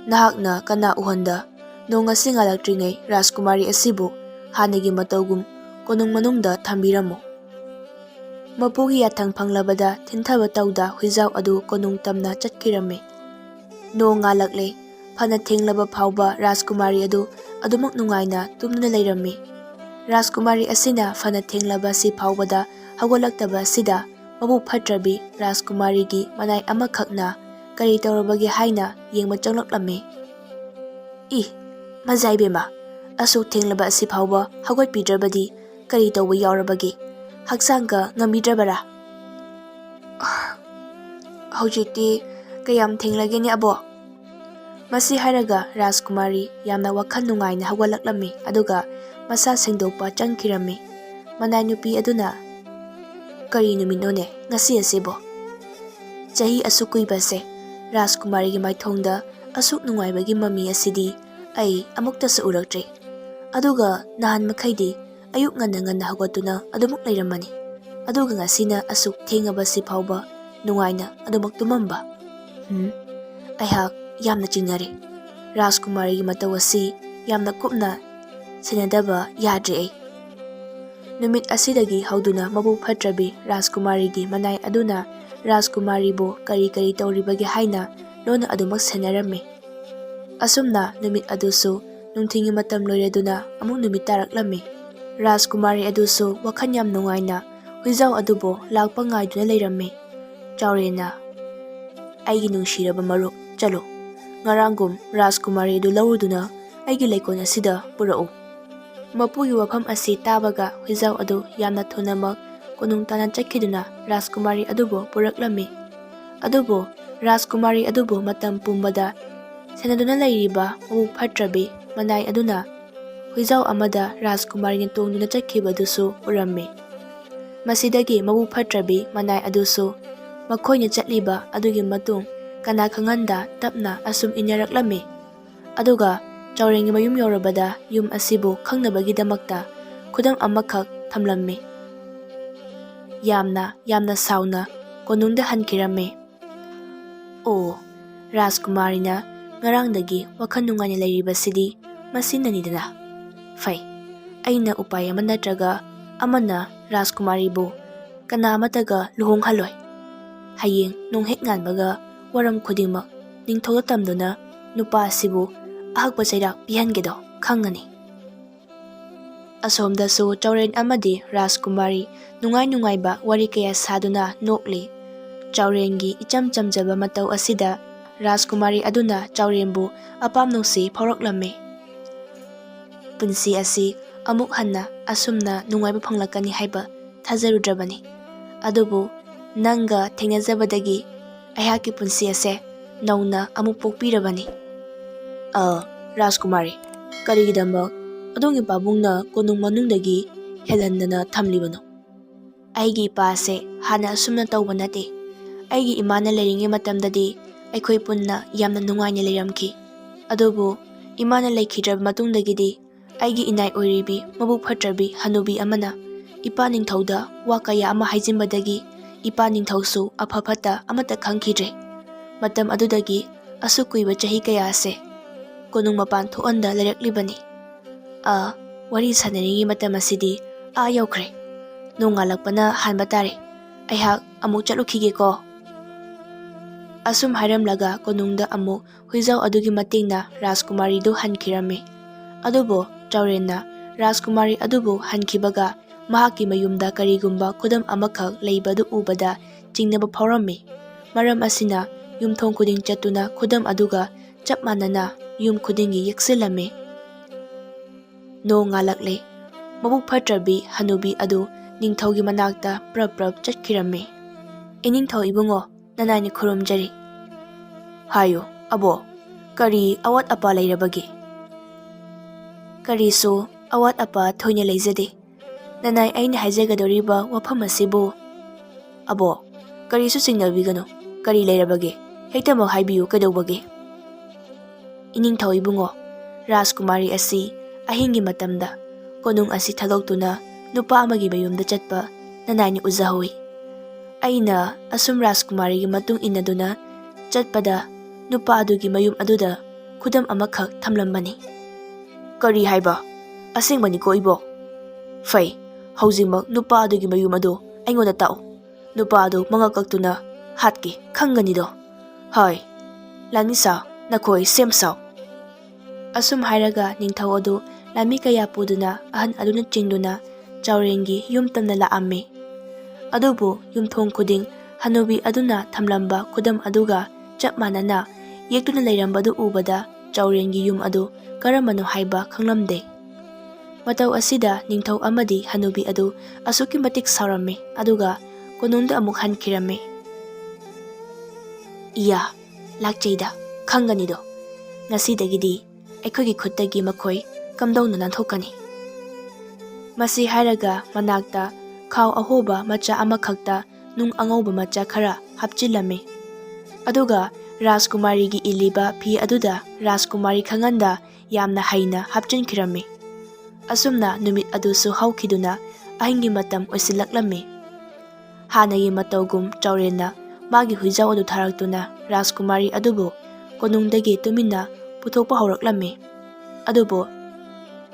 ꯅꯍꯥꯛꯅ ꯀꯅꯥ ꯎꯍꯟꯗ ꯅꯣꯡ ꯑꯁꯤ ꯉꯥꯜꯂꯛꯇ꯭ꯔꯤꯉꯩ ꯔꯥꯖꯀꯨꯃꯥꯔꯤ ꯑꯁꯤꯕꯨ ꯍꯥꯟꯅꯒꯤ ꯃꯇꯧꯒꯨꯝ ꯀꯣꯅꯨꯡ ꯃꯅꯨꯡꯗ ꯊꯝꯕꯤꯔꯝꯃꯨ"꯫ ꯃꯄꯨꯒꯤ ꯌꯥꯊꯪ ꯐꯪꯂꯕꯗ ꯊꯤꯟꯊꯕ ꯇꯧꯗ ꯍꯨꯏꯖꯥꯎ ꯑꯗꯨ ꯀꯣꯅꯨꯡ ꯇꯝꯅ ꯆꯠꯈꯤꯔꯝꯃꯤ꯫ ꯅꯣꯡ ꯉꯥꯜꯂꯛꯂꯦ ꯐꯅ ꯊꯦꯡꯂꯕ ꯐꯥꯎꯕ ꯔꯥꯖꯀꯨꯃꯥꯔꯤ ꯑꯗꯨ ꯑꯗꯨꯃꯛ ꯅꯨꯡꯉꯥꯏꯅ ꯇꯨꯝꯗꯨꯅ ꯂꯩꯔꯝꯃꯤ꯫ ꯔꯥꯖꯀꯨꯃꯥꯔꯤ ꯑꯁꯤꯅ ꯐꯅ ꯊꯦꯡꯂꯕꯁꯤ ꯐꯥꯎꯕꯗ ꯍꯧꯒꯠꯂꯛꯇꯕ ꯑꯁꯤꯗ ꯃꯕꯨꯛ ꯐꯠꯇ꯭ꯔꯕꯤ ꯔꯥꯖꯀꯨꯃꯥꯔꯤꯒꯤ ꯃꯅꯥꯏ ꯑꯃꯈꯛꯅ ꯀꯔꯤ ꯇꯧꯔꯕꯒꯦ ꯍꯥꯏꯅ ꯌꯦꯡꯕ ꯆꯪꯂꯛꯂꯝꯃꯤ꯫ "ꯃꯖꯥꯏꯕꯦꯝꯃ, ꯑꯁꯨꯛ ꯊꯦꯡꯂꯕ ꯑꯁꯤ ꯐꯥꯎꯕ ꯍꯧꯒꯠꯄꯤꯗ꯭ꯔꯕꯗꯤ ꯀꯔꯤ ꯇꯧꯕ ꯌꯥꯎꯔꯕꯒꯦ? ꯍꯛꯆꯥꯡꯒ ꯉꯝꯕꯤꯗ꯭ꯔꯕꯔꯥ? ꯍꯧꯖꯤꯛꯇꯤ ꯀꯌꯥꯝ ꯊꯦꯡꯂꯒꯦꯅꯦ ꯑꯕꯣ"꯫ ꯃꯁꯤ ꯍꯥꯏꯔꯒ ꯔꯥꯖꯀꯨꯃꯥꯔꯤ ꯌꯥꯝꯅ ꯋꯥꯈꯜ ꯅꯨꯡꯉꯥꯏꯅ ꯍꯧꯒꯠꯂꯛꯂꯝꯃꯤ, ꯑꯗꯨꯒ ꯃꯁꯥ ꯁꯦꯡꯗꯣꯛꯄ ꯆꯪꯈꯤꯔꯝꯃꯤ꯫ ꯃꯅꯥꯏ ꯅꯨꯄꯤ ꯑꯗꯨꯅ "ꯀꯔꯤ ꯅꯨꯃꯤꯠꯅꯣꯅꯦ ꯉꯁꯤ ꯑꯁꯤꯕꯣ? ꯆꯍꯤ ꯑꯁꯨꯛ ꯀꯨꯏꯕꯁꯦ ꯔꯥꯖꯀꯨꯃꯥꯔꯤꯒꯤ ꯃꯥꯏꯊꯣꯡꯗ ꯑꯁꯨꯛ ꯅꯨꯡꯉꯥꯏꯕꯒꯤ ꯃꯃꯤ ꯑꯁꯤꯗꯤ ꯑꯩ ꯑꯃꯨꯛꯇꯁꯨ ꯎꯔꯛꯇ꯭ꯔꯤ꯫ ꯑꯗꯨꯒ ꯅꯍꯥꯟ ꯃꯈꯩꯗꯤ ꯑꯌꯨꯛ ꯉꯟꯅ ꯍꯧꯒꯠꯇꯨꯅ ꯑꯗꯨꯃꯛ ꯂꯩꯔꯝꯕꯅꯤ, ꯑꯗꯨꯒ ꯉꯁꯤꯅ ꯑꯁꯨꯛ ꯊꯦꯡꯉꯕꯁꯤ ꯐꯥꯎꯕ ꯅꯨꯡꯉꯥꯏꯅ ꯑꯗꯨꯃꯛ ꯇꯨꯝꯃꯝꯕ? ꯑꯩꯍꯥꯛ ꯌꯥꯝꯅ ꯆꯤꯡꯅꯔꯦ꯫ ꯔꯥꯖꯀꯨꯃꯥꯔꯤꯒꯤ ꯃꯇꯧ ꯑꯁꯤ ꯌꯥꯝꯅ ꯀꯨꯞꯅ ꯁꯦꯟꯅꯗꯕ ꯌꯥꯗ꯭ꯔꯦ ꯑꯩ". ꯅꯨꯃꯤꯠ ꯑꯁꯤꯗꯒꯤ ꯍꯧꯗꯨꯅ ꯃꯕꯨꯛ ꯐꯠꯇ꯭ꯔꯕꯤ ꯔꯥꯖꯀꯨꯃꯥꯔꯤꯒꯤ ꯃꯅꯥꯏ ꯑꯗꯨꯅ ꯔꯥꯖꯀꯨꯃꯥꯔꯤꯕꯨ ꯀꯔꯤ ꯇꯧꯔꯤꯕꯒꯦ ꯍꯥꯏꯅ ꯂꯣꯟꯅ ꯑꯗꯨꯃꯛ ꯁꯦꯟꯅꯔꯝꯃꯤ꯫ ꯑꯁꯨꯝꯅ ꯅꯨꯃꯤꯠ ꯑꯗꯨꯁꯨ ꯅꯨꯡꯊꯤꯜꯒꯤ ꯃꯇꯝ ꯂꯣꯏꯔꯗꯨꯅ ꯑꯃꯨꯛ ꯅꯨꯃꯤꯠ ꯇꯥꯔꯛꯂꯝꯃꯤ꯫ ꯔꯥꯖꯀꯨꯃꯥꯔꯤ ꯑꯗꯨꯁꯨ ꯋꯥꯈꯜ ꯌꯥꯝ ꯅꯨꯡꯉꯥꯏꯅ ꯍꯨꯏꯖꯥꯎ ꯑꯗꯨꯕꯨ ꯂꯥꯛꯄ ꯉꯥꯏꯗꯨꯅ ꯂꯩꯔꯝꯃꯤ꯫ ꯆꯥꯎꯔꯦꯟꯅ "ꯑꯩꯒꯤ ꯅꯨꯡꯁꯤꯔꯕ ꯃꯔꯨꯞ, ꯆꯠꯂꯨ, ꯉꯔꯥꯡꯒꯨꯝ ꯔꯥꯖꯀꯨꯃꯥꯔꯤ ꯑꯗꯨ ꯂꯧꯔꯨꯗꯨꯅ ꯑꯩꯒꯤ ꯂꯩꯀꯣꯜ ꯑꯁꯤꯗ ꯄꯨꯔꯛꯎ"꯫ ꯃꯄꯨꯒꯤ ꯋꯥꯐꯝ ꯑꯁꯤ ꯇꯥꯕꯒ ꯍꯨꯏꯖꯥꯎ ꯑꯗꯨ ꯌꯥꯝꯅ ꯊꯨꯅꯃꯛ ꯀꯣꯅꯨꯡ ꯇꯥꯟꯅ ꯆꯠꯈꯤꯗꯨꯅ ꯔꯥꯖꯀꯨꯃꯥꯔꯤ ꯑꯗꯨꯕꯨ ꯄꯨꯔꯛꯂꯝꯃꯤ꯫ ꯑꯗꯨꯕꯨ ꯔꯥꯖꯀꯨꯃꯥꯔꯤ ꯑꯗꯨꯕꯨ ꯃꯇꯝ ꯄꯨꯝꯕꯗ ꯁꯦꯟꯅꯗꯨꯅ ꯂꯩꯔꯤꯕ ꯃꯕꯨꯛ ꯐꯠꯇ꯭ꯔꯕꯤ ꯃꯅꯥꯏ ꯑꯗꯨꯅ ꯍꯨꯏꯖꯥꯎ ꯑꯃꯗ ꯔꯥꯖꯀꯨꯃꯥꯔꯤꯅ ꯇꯣꯡꯗꯨꯅ ꯆꯠꯈꯤꯕꯗꯨꯁꯨ ꯎꯔꯝꯃꯤ꯫ ꯃꯁꯤꯗꯒꯤ ꯃꯕꯨꯛ ꯐꯠꯇ꯭ꯔꯕꯤ ꯃꯅꯥꯏ ꯑꯗꯨꯁꯨ ꯃꯈꯣꯏꯅ ꯆꯠꯂꯤꯕ ꯑꯗꯨꯒꯤ ꯃꯇꯨꯡ ꯀꯅꯥ ꯈꯪꯍꯟꯗ ꯇꯞꯅ ꯑꯁꯨꯝ ꯏꯟꯅꯔꯛꯂꯝꯃꯤ꯫ ꯑꯗꯨꯒ ꯆꯥꯎꯔꯦꯟꯒꯤ ꯃꯌꯨꯝ ꯌꯧꯔꯕꯗ ꯌꯨꯝ ꯑꯁꯤꯕꯨ ꯈꯪꯅꯕꯒꯤꯗꯃꯛꯇ ꯈꯨꯗꯝ ꯑꯃꯈꯛ ꯊꯝꯂꯝꯃꯤ꯫ ꯌꯥꯝꯅ ꯁꯥꯎꯅ ꯀꯣꯅꯨꯡꯗ ꯍꯟꯈꯤꯔꯝꯃꯤ꯫ ꯔꯥꯖꯀꯨꯃꯥꯔꯤꯅ ꯉꯔꯥꯡꯗꯒꯤ ꯋꯥꯈꯜ ꯅꯨꯡꯉꯥꯏꯅ ꯂꯩꯔꯤꯕꯁꯤꯗꯤ ꯃꯁꯤꯅꯅꯤꯗꯅ꯫ ꯐꯩ, ꯑꯩꯅ ꯎꯄꯥꯏ ꯑꯃ ꯅꯠꯇ꯭ꯔꯒ ꯑꯃꯅ ꯔꯥꯖꯀꯨꯃꯥꯔꯤꯕꯨ ꯀꯅꯥ ꯑꯃꯠꯇꯒ ꯂꯨꯍꯣꯡꯍꯜꯂꯣꯏ꯫ ꯍꯌꯦꯡ ꯅꯣꯡꯍꯦꯛ ꯉꯥꯟꯕꯒ ꯋꯥꯔꯝ ꯈꯨꯗꯤꯡꯃꯛ ꯅꯤꯡꯊꯧꯗ ꯇꯝꯗꯨꯅ ꯅꯨꯄꯥ ꯑꯁꯤꯕꯨ ꯑꯍꯛꯄ ꯆꯩꯔꯥꯛ ꯄꯤꯍꯟꯒꯦꯗꯣ ꯈꯪꯉꯅꯤ꯫ ꯑꯁꯣꯝꯗꯁꯨ ꯆꯥꯎꯔꯦꯟ ꯑꯃꯗꯤ ꯔꯥꯖꯀꯨꯃꯥꯔꯤ ꯅꯨꯡꯉꯥꯏꯕ ꯋꯥꯔꯤ ꯀꯌꯥ ꯁꯥꯗꯨꯅ ꯅꯣꯛꯂꯤ꯫ ꯆꯥꯎꯔꯦꯟꯒꯤ ꯏꯆꯝ ꯆꯝꯖꯕ ꯃꯇꯧ ꯑꯁꯤꯗ ꯔꯥꯖꯀꯨꯃꯥꯔꯤ ꯑꯗꯨꯅ ꯆꯥꯎꯔꯦꯟꯕꯨ ꯑꯄꯥꯝ ꯅꯨꯡꯁꯤ ꯐꯥꯎꯔꯛꯂꯝꯃꯤ꯫ ꯄꯨꯟꯁꯤ ꯑꯁꯤ ꯑꯃꯨꯛ ꯍꯟꯅ ꯑꯁꯨꯝꯅ ꯅꯨꯡꯉꯥꯏꯕ ꯐꯪꯂꯛꯀꯅꯤ ꯍꯥꯏꯕ ꯊꯥꯖꯔꯨꯗ꯭ꯔꯕꯅꯤ, ꯑꯗꯨꯕꯨ ꯅꯪꯒ ꯊꯦꯡꯅꯖꯕꯗꯒꯤ ꯑꯩꯍꯥꯛꯀꯤ ꯄꯨꯟꯁꯤ ꯑꯁꯦ ꯅꯧꯅ ꯑꯃꯨꯛ ꯄꯣꯛꯄꯤꯔꯕꯅꯤ꯫ ꯔꯥꯖꯀꯨꯃꯥꯔꯤ, ꯀꯔꯤꯒꯤꯗꯃꯛ ꯑꯗꯣꯝꯒꯤ ꯄꯥꯕꯨꯡꯅ ꯀꯣꯅꯨꯡ ꯃꯅꯨꯡꯗꯒꯤ ꯍꯦꯜꯍꯟꯗꯅ ꯊꯝꯂꯤꯕꯅꯣ? ꯑꯩꯒꯤ ꯏꯄꯥ ꯑꯁꯦ ꯍꯥꯟꯅ ꯑꯁꯨꯝꯅ ꯇꯧꯕ ꯅꯠꯇꯦ꯫ ꯑꯩꯒꯤ ꯏꯃꯥꯅ ꯂꯩꯔꯤꯉꯩ ꯃꯇꯝꯗꯗꯤ ꯑꯩꯈꯣꯏ ꯄꯨꯟꯅ ꯌꯥꯝꯅ ꯅꯨꯡꯉꯥꯏꯅ ꯂꯩꯔꯝꯈꯤ꯫ ꯑꯗꯨꯕꯨ ꯏꯃꯥꯅ ꯂꯩꯈꯤꯗ꯭ꯔꯕ ꯃꯇꯨꯡꯗꯒꯤꯗꯤ ꯑꯩꯒꯤ ꯏꯅꯥꯏ ꯑꯣꯏꯔꯤꯕꯤ ꯃꯕꯨꯛ ꯐꯠꯇ꯭ꯔꯕꯤ ꯍꯅꯨꯕꯤ ꯑꯃꯅ ꯏꯄꯥ ꯅꯤꯡꯊꯧꯗ ꯋꯥ ꯀꯌꯥ ꯑꯃ ꯍꯥꯏꯖꯤꯟꯕꯗꯒꯤ ꯏꯄꯥ ꯅꯤꯡꯊꯧꯁꯨ ꯑꯐ ꯐꯠꯇ ꯑꯃꯠꯇ ꯈꯪꯈꯤꯗ꯭ꯔꯦ꯫ ꯃꯇꯝ ꯑꯗꯨꯗꯒꯤ ꯑꯁꯨꯛ ꯀꯨꯏꯕ ꯆꯍꯤ ꯀꯌꯥ ꯑꯁꯦ ꯀꯣꯅꯨꯡ ꯃꯄꯥꯟ ꯊꯣꯛꯍꯟꯗ ꯂꯩꯔꯛꯂꯤꯕꯅꯤ꯫ ꯋꯥꯔꯤ ꯁꯥꯟꯅꯔꯤꯉꯩ ꯃꯇꯝ ꯑꯁꯤꯗꯤ ꯌꯧꯈ꯭ꯔꯦ꯫ ꯅꯣꯡꯉꯥꯜꯂꯛꯄꯅ ꯍꯥꯟꯕ ꯇꯥꯔꯦ꯫ ꯑꯩꯍꯥꯛ ꯑꯃꯨꯛ ꯆꯠꯂꯨꯈꯤꯒꯦꯀꯣ꯫ ꯑꯁꯨꯝ ꯍꯥꯏꯔꯝꯂꯒ ꯀꯣꯅꯨꯡꯗ ꯑꯃꯨꯛ ꯍꯨꯏꯖꯥꯎ ꯑꯗꯨꯒꯤ ꯃꯇꯦꯡꯅ ꯔꯥꯖꯀꯨꯃꯥꯔꯤꯗꯨ ꯍꯟꯈꯤꯔꯝꯃꯤ꯫ ꯑꯗꯨꯕꯨ ꯆꯥꯎꯔꯦꯟꯅ ꯔꯥꯖꯀꯨꯃꯥꯔꯤ ꯑꯗꯨꯕꯨ ꯍꯟꯈꯤꯕꯒ ꯃꯍꯥꯛꯀꯤ ꯃꯌꯨꯝꯗ ꯀꯔꯤꯒꯨꯝꯕ ꯈꯨꯗꯝ ꯑꯃꯈꯛ ꯂꯩꯕꯗꯨ ꯎꯕꯗ ꯆꯤꯡꯅꯕ ꯐꯥꯎꯔꯝꯃꯤ꯫ ꯃꯔꯝ ꯑꯁꯤꯅ ꯌꯨꯝꯊꯣꯡ ꯈꯨꯗꯤꯡ ꯆꯠꯇꯨꯅ ꯈꯨꯗꯝ ꯑꯗꯨꯒ ꯆꯞ ꯃꯥꯟꯅꯅ ꯌꯨꯝ ꯈꯨꯗꯤꯡꯒꯤ ꯌꯦꯛꯁꯤꯜꯂꯝꯃꯤ꯫ ꯅꯣꯡ ꯉꯥꯜꯂꯛꯂꯦ꯫ ꯃꯕꯨꯛ ꯐꯠꯇ꯭ꯔꯕꯤ ꯍꯅꯨꯕꯤ ꯑꯗꯨ ꯅꯤꯡꯊꯧꯒꯤ ꯃꯅꯥꯛꯇ ꯄ꯭ꯔꯞ ꯆꯠꯈꯤꯔꯝꯃꯤ꯫ ꯏꯅꯤꯡꯊꯧ ꯏꯕꯨꯡꯉꯣ, ꯅꯅꯥꯏꯅ ꯈꯨꯔꯨꯝꯖꯔꯤ꯫ ꯍꯥꯏꯌꯨ ꯑꯕꯣ, ꯀꯔꯤ ꯑꯋꯥꯠ ꯑꯄꯥ ꯂꯩꯔꯕꯒꯦ? ꯀꯔꯤꯁꯨ ꯑꯋꯥꯠ ꯑꯄꯥ ꯊꯣꯏꯅ ꯂꯩꯖꯗꯦ꯫ ꯅꯅꯥꯏ ꯑꯩꯅ ꯍꯥꯏꯖꯒꯗꯧꯔꯤꯕ ꯋꯥꯐꯝ ꯑꯁꯤꯕꯨ ꯑꯕꯣ, ꯀꯔꯤꯁꯨ ꯆꯤꯡꯅꯕꯤꯒꯅꯨ꯫ ꯀꯔꯤ ꯂꯩꯔꯕꯒꯦ? ꯍꯦꯛꯇꯃꯛ ꯍꯥꯏꯕꯤꯌꯨ, ꯀꯩꯗꯧꯕꯒꯦ? ꯏꯅꯤꯡꯊꯧ ꯏꯕꯨꯡꯉꯣ, ꯔꯥꯖꯀꯨꯃꯥꯔꯤ ꯑꯁꯤ ꯑꯍꯤꯡꯒꯤ ꯃꯇꯝꯗ ꯀꯣꯅꯨꯡ ꯑꯁꯤ ꯊꯥꯗꯣꯛꯇꯨꯅ ꯅꯨꯄꯥ ꯑꯃꯒꯤ ꯃꯌꯨꯝꯗ ꯆꯠꯄ ꯅꯅꯥꯏꯅ ꯎꯖꯍꯧꯏ꯫ ꯑꯩꯅ ꯑꯁꯨꯝ ꯔꯥꯖꯀꯨꯃꯥꯔꯤꯒꯤ ꯃꯇꯨꯡ ꯏꯟꯅꯗꯨꯅ ꯆꯠꯄꯗ ꯅꯨꯄꯥ ꯑꯗꯨꯒꯤ ꯃꯌꯨꯝ ꯑꯗꯨꯗ ꯈꯨꯗꯝ ꯑꯃꯈꯛ ꯊꯝꯂꯝꯕꯅꯤ꯫ ꯀꯔꯤ ꯍꯥꯏꯕ? ꯑꯁꯦꯡꯕꯅꯤꯀꯣ ꯏꯕꯣ? ꯐꯩ, ꯍꯧꯖꯤꯛꯃꯛ ꯅꯨꯄꯥ ꯑꯗꯨꯒꯤ ꯃꯌꯨꯝ ꯑꯗꯨ ꯑꯩꯉꯣꯟꯗ ꯇꯥꯛꯎ꯫ ꯅꯨꯄꯥ ꯑꯗꯨ ꯃꯉꯛ ꯀꯛꯇꯨꯅ ꯍꯥꯠꯀꯦ ꯈꯪꯒꯅꯤꯗꯣ꯫ ꯍꯣꯏ, ꯂꯥꯟꯃꯤꯁꯥ, ꯅꯈꯣꯏ ꯁꯦꯝ ꯁꯥꯎ꯫ ꯑꯁꯨꯝ ꯍꯥꯏꯔꯒ ꯅꯤꯡꯊꯧ ꯑꯗꯨ ꯂꯥꯟꯃꯤ ꯀꯌꯥ ꯄꯨꯗꯨꯅ ꯑꯍꯟ ꯑꯗꯨꯅ ꯆꯤꯡꯗꯨꯅ ꯆꯥꯎꯔꯦꯟꯒꯤ ꯌꯨꯝ ꯇꯝꯅ ꯂꯥꯛꯑꯝꯃꯤ꯫ ꯑꯗꯨꯕꯨ ꯌꯨꯝꯊꯣꯡ ꯈꯨꯗꯤꯡ ꯍꯅꯨꯕꯤ ꯑꯗꯨꯅ ꯊꯝꯂꯝꯕ ꯈꯨꯗꯝ ꯑꯗꯨꯒ ꯆꯞ ꯃꯥꯟꯅꯅ ꯌꯦꯛꯇꯨꯅ ꯂꯩꯔꯝꯕꯗꯨ ꯎꯕꯗ ꯆꯥꯎꯔꯦꯟꯒꯤ ꯌꯨꯝ ꯑꯗꯨ ꯀꯔꯝꯕꯅꯣ ꯍꯥꯏꯕ ꯈꯪꯂꯝꯗꯦ꯫ ꯃꯇꯧ ꯑꯁꯤꯗ ꯅꯤꯡꯊꯧ ꯑꯃꯗꯤ ꯍꯅꯨꯕꯤ ꯑꯗꯨ ꯑꯁꯨꯛꯀꯤ ꯃꯇꯤꯛ ꯁꯥꯎꯔꯝꯃꯤ ꯑꯗꯨꯒ ꯀꯣꯅꯨꯡꯗ ꯑꯃꯨꯛ ꯍꯟꯈꯤꯔꯝꯃꯤ꯫ ꯏꯌꯥ, ꯂꯥꯛꯆꯩꯗ, ꯈꯪꯒꯅꯤꯗꯣ꯫ ꯉꯁꯤꯗꯒꯤꯗꯤ ꯑꯩꯈꯣꯏꯒꯤ ꯈꯨꯠꯇꯒꯤ ꯃꯈꯣꯏ ꯀꯝꯗꯧꯅ ꯅꯥꯟꯊꯣꯛꯀꯅꯤ? ꯃꯁꯤ ꯍꯥꯏꯔꯒ ꯃꯅꯥꯛꯇ ꯈꯥꯎ ꯑꯍꯣꯕ ꯃꯆꯥ ꯑꯃꯈꯛꯇ ꯅꯨꯡ ꯑꯉꯧꯕ ꯃꯆꯥ ꯈꯔ ꯍꯥꯞꯆꯤꯜꯂꯝꯃꯤ꯫ ꯑꯗꯨꯒ ꯔꯥꯖꯀꯨꯃꯥꯔꯤꯒꯤ ꯏꯜꯂꯤꯕ ꯐꯤ ꯑꯗꯨꯗ ꯔꯥꯖꯀꯨꯃꯥꯔꯤ ꯈꯪꯍꯟꯗ ꯌꯥꯝꯅ ꯍꯩꯅ ꯍꯥꯞꯆꯤꯟꯈꯤꯔꯝꯃꯤ꯫ ꯑꯁꯨꯝꯅ ꯅꯨꯃꯤꯠ ꯑꯗꯨꯁꯨ ꯍꯧꯈꯤꯗꯨꯅ ꯑꯍꯤꯡꯒꯤ ꯃꯇꯝ ꯑꯣꯏꯁꯤꯜꯂꯛꯂꯝꯃꯤ꯫ ꯍꯥꯟꯅꯒꯤ ꯃꯇꯧꯒꯨꯝ ꯆꯥꯎꯔꯦꯟꯅ ꯃꯥꯒꯤ ꯍꯨꯏꯖꯥꯎ ꯑꯗꯨ ꯊꯥꯔꯛꯇꯨꯅ ꯔꯥꯖꯀꯨꯃꯥꯔꯤ ꯑꯗꯨꯕꯨ ꯀꯣꯅꯨꯡꯗꯒꯤ ꯇꯨꯃꯤꯟꯅ ꯄꯨꯊꯣꯛꯄ ꯍꯧꯔꯛꯂꯝꯃꯤ꯫ ꯑꯗꯨꯕꯨ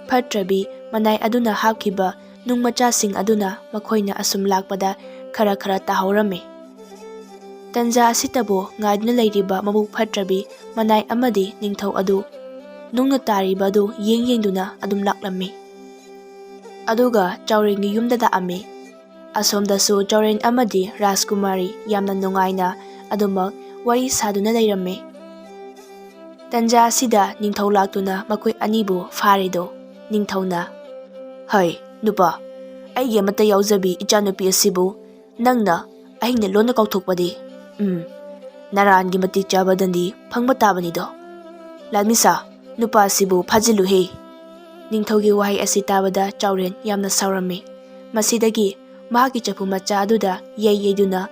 ꯐꯠꯇ꯭ꯔꯕꯤ ꯃꯅꯥꯏ ꯑꯗꯨꯅ ꯍꯥꯞꯈꯤꯕ ꯅꯨꯡ ꯃꯆꯥꯁꯤꯡ ꯑꯗꯨꯅ ꯃꯈꯣꯏꯅ ꯑꯁꯨꯝ ꯂꯥꯛꯄꯗ ꯈꯔ ꯇꯥꯍꯧꯔꯝꯃꯤ꯫ ꯇꯟꯖꯥ ꯑꯁꯤꯇꯕꯨ ꯉꯥꯏꯗꯨꯅ ꯂꯩꯔꯤꯕ ꯃꯕꯨꯛ ꯐꯠꯇ꯭ꯔꯕꯤ ꯃꯅꯥꯏ ꯑꯃꯗꯤ ꯅꯤꯡꯊꯧ ꯑꯗꯨ ꯅꯨꯡꯅ ꯇꯥꯔꯤꯕ ꯑꯗꯨ ꯌꯦꯡꯗꯨꯅ ꯑꯗꯨꯝ ꯂꯥꯛꯂꯝꯃꯤ꯫ ꯑꯗꯨꯒ ꯆꯥꯎꯔꯦꯟꯒꯤ ꯌꯨꯝꯗ ꯂꯥꯛꯑꯝꯃꯤ꯫ ꯑꯁꯣꯝꯗꯁꯨ ꯆꯥꯎꯔꯦꯟ ꯑꯃꯗꯤ ꯔꯥꯖꯀꯨꯃꯥꯔꯤ ꯌꯥꯝꯅ ꯅꯨꯡꯉꯥꯏꯅ ꯑꯗꯨꯃꯛ ꯋꯥꯔꯤ ꯁꯥꯗꯨꯅ ꯂꯩꯔꯝꯃꯤ꯫ ꯇꯟꯖꯥ ꯑꯁꯤꯗ ꯅꯤꯡꯊꯧ ꯂꯥꯛꯇꯨꯅ ꯃꯈꯣꯏ ꯑꯅꯤꯕꯨ ꯐꯥꯔꯦꯗꯣ꯫ ꯅꯤꯡꯊꯧꯅ, ꯍꯩ ꯅꯨꯄꯥ, ꯑꯩꯒꯤ ꯑꯃꯠꯇ ꯌꯥꯎꯖꯕꯤ ꯏꯆꯥꯅꯨꯄꯤ ꯑꯁꯤꯕꯨ ꯅꯪꯅ ꯑꯍꯤꯡꯗ ꯂꯣꯟꯅ ꯀꯥꯎꯊꯣꯛꯄꯗꯤ ꯅꯔꯥꯟꯒꯤ ꯃꯇꯤꯛ ꯆꯥꯕ ꯗꯟꯗꯤ ꯐꯪꯕ ꯇꯥꯕꯅꯤꯗꯣ꯫ ꯂꯥꯟꯃꯤꯁꯥ, ꯅꯨꯄꯥ ꯑꯁꯤꯕꯨ ꯐꯥꯖꯤꯜꯂꯨꯍꯦ꯫ ꯅꯤꯡꯊꯧꯒꯤ ꯋꯥꯍꯩ ꯑꯁꯤ ꯇꯥꯕꯗ ꯆꯥꯎꯔꯦꯟ ꯌꯥꯝꯅ ꯁꯥꯎꯔꯝꯃꯤ꯫ ꯃꯁꯤꯗꯒꯤ ꯃꯍꯥꯛꯀꯤ ꯆꯐꯨ ꯃꯆꯥ ꯑꯗꯨꯗ ꯌꯩꯗꯨꯅ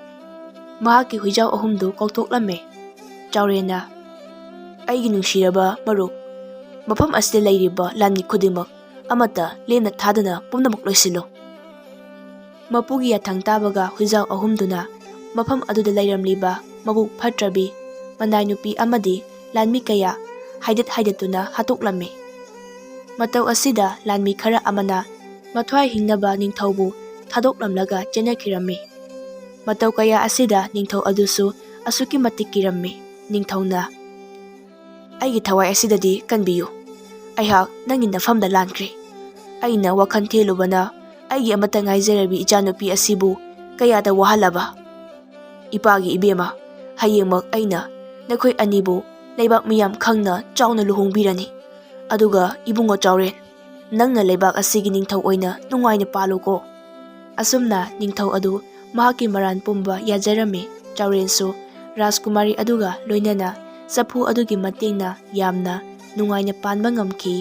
ꯃꯍꯥꯛꯀꯤ ꯍꯨꯏꯖꯥꯎ ꯑꯍꯨꯝꯗꯨ ꯀꯥꯎꯊꯣꯛꯂꯝꯃꯤ꯫ ꯆꯥꯎꯔꯦꯟꯅ, ꯑꯩꯒꯤ ꯅꯨꯡꯁꯤꯔꯕ ꯃꯔꯨꯞ, ꯃꯐꯝ ꯑꯁꯤꯗ ꯂꯩꯔꯤꯕ ꯂꯥꯟꯃꯤ ꯈꯨꯗꯤꯡꯃꯛ ꯑꯃꯠꯇ ꯂꯦꯝꯅ ꯊꯥꯗꯅ ꯄꯨꯝꯅꯃꯛ ꯂꯣꯏꯁꯤꯜꯂꯨ꯫ ꯃꯄꯨꯒꯤ ꯌꯥꯊꯪ ꯇꯥꯕꯒ ꯍꯨꯏꯖꯥꯎ ꯑꯍꯨꯝꯗꯨꯅ ꯃꯐꯝ ꯑꯗꯨꯗ ꯂꯩꯔꯝꯂꯤꯕ ꯃꯕꯨꯛ ꯐꯠꯇ꯭ꯔꯕꯤ ꯃꯅꯥꯏ ꯅꯨꯄꯤ ꯑꯃꯗꯤ ꯂꯥꯟꯃꯤ ꯀꯌꯥ ꯍꯥꯏꯗꯠꯇꯨꯅ ꯍꯥꯠꯇꯣꯛꯂꯝꯃꯤ꯫ ꯃꯇꯧ ꯑꯁꯤꯗ ꯂꯥꯟꯃꯤ ꯈꯔ ꯑꯃꯅ ꯃꯊ꯭ꯋꯥꯏ ꯍꯤꯡꯅꯕ ꯅꯤꯡꯊꯧꯕꯨ ꯊꯥꯗꯣꯛꯂꯝꯂꯒ ꯆꯦꯟꯅꯈꯤꯔꯝꯃꯤ꯫ ꯃꯇꯧ ꯀꯌꯥ ꯑꯁꯤꯗ ꯅꯤꯡꯊꯧ ꯑꯗꯨꯁꯨ ꯑꯁꯨꯛꯀꯤ ꯃꯇꯤꯛ ꯀꯤꯔꯝꯃꯤ꯫ ꯅꯤꯡꯊꯧꯅ, ꯑꯩꯒꯤ ꯊꯋꯥꯏ ꯑꯁꯤꯗꯗꯤ ꯀꯟꯕꯤꯌꯨ꯫ ꯑꯩꯍꯥꯛ ꯅꯪꯒꯤ ꯅꯐꯝꯗ ꯂꯥꯟꯈ꯭ꯔꯦ꯫ ꯑꯩꯅ ꯋꯥꯈꯜ ꯊꯦꯜꯂꯨꯕꯅ ꯑꯩꯒꯤ ꯑꯃꯠꯇ ꯉꯥꯏꯖꯔꯕꯤ ꯏꯆꯥꯅꯨꯄꯤ ꯑꯁꯤꯕꯨ ꯀꯌꯥꯗ ꯋꯥꯍꯜꯂꯕ꯫ ꯏꯄꯥꯒꯤ ꯏꯕꯦꯝꯃ, ꯍꯌꯦꯡꯃꯛ ꯑꯩꯅ ꯅꯈꯣꯏ ꯑꯅꯤꯕꯨ ꯂꯩꯕꯥꯛ ꯃꯤꯌꯥꯝ ꯈꯪꯅ ꯆꯥꯎꯅ ꯂꯨꯍꯣꯡꯕꯤꯔꯅꯤ꯫ ꯑꯗꯨꯒ ꯏꯕꯨꯡꯉꯣ ꯆꯥꯎꯔꯦꯟ, ꯅꯪꯅ ꯂꯩꯕꯥꯛ ꯑꯁꯤꯒꯤ ꯅꯤꯡꯊꯧ ꯑꯣꯏꯅ ꯅꯨꯡꯉꯥꯏꯅ ꯄꯥꯜꯂꯨꯀꯣ꯫ ꯑꯁꯨꯝꯅ ꯅꯤꯡꯊꯧ ꯑꯗꯨ ꯃꯍꯥꯛꯀꯤ ꯃꯔꯥꯟ ꯄꯨꯝꯕ ꯌꯥꯖꯔꯝꯃꯤ꯫ ꯆꯥꯎꯔꯦꯟꯁꯨ ꯔꯥꯖꯀꯨꯃꯥꯔꯤ ꯑꯗꯨꯒ ꯂꯣꯏꯅꯅ ꯆꯐꯨ ꯑꯗꯨꯒꯤ ꯃꯇꯦꯡꯅ ꯌꯥꯝꯅ ꯅꯨꯡꯉꯥꯏꯅ ꯄꯥꯟꯕ ꯉꯝꯈꯤ꯫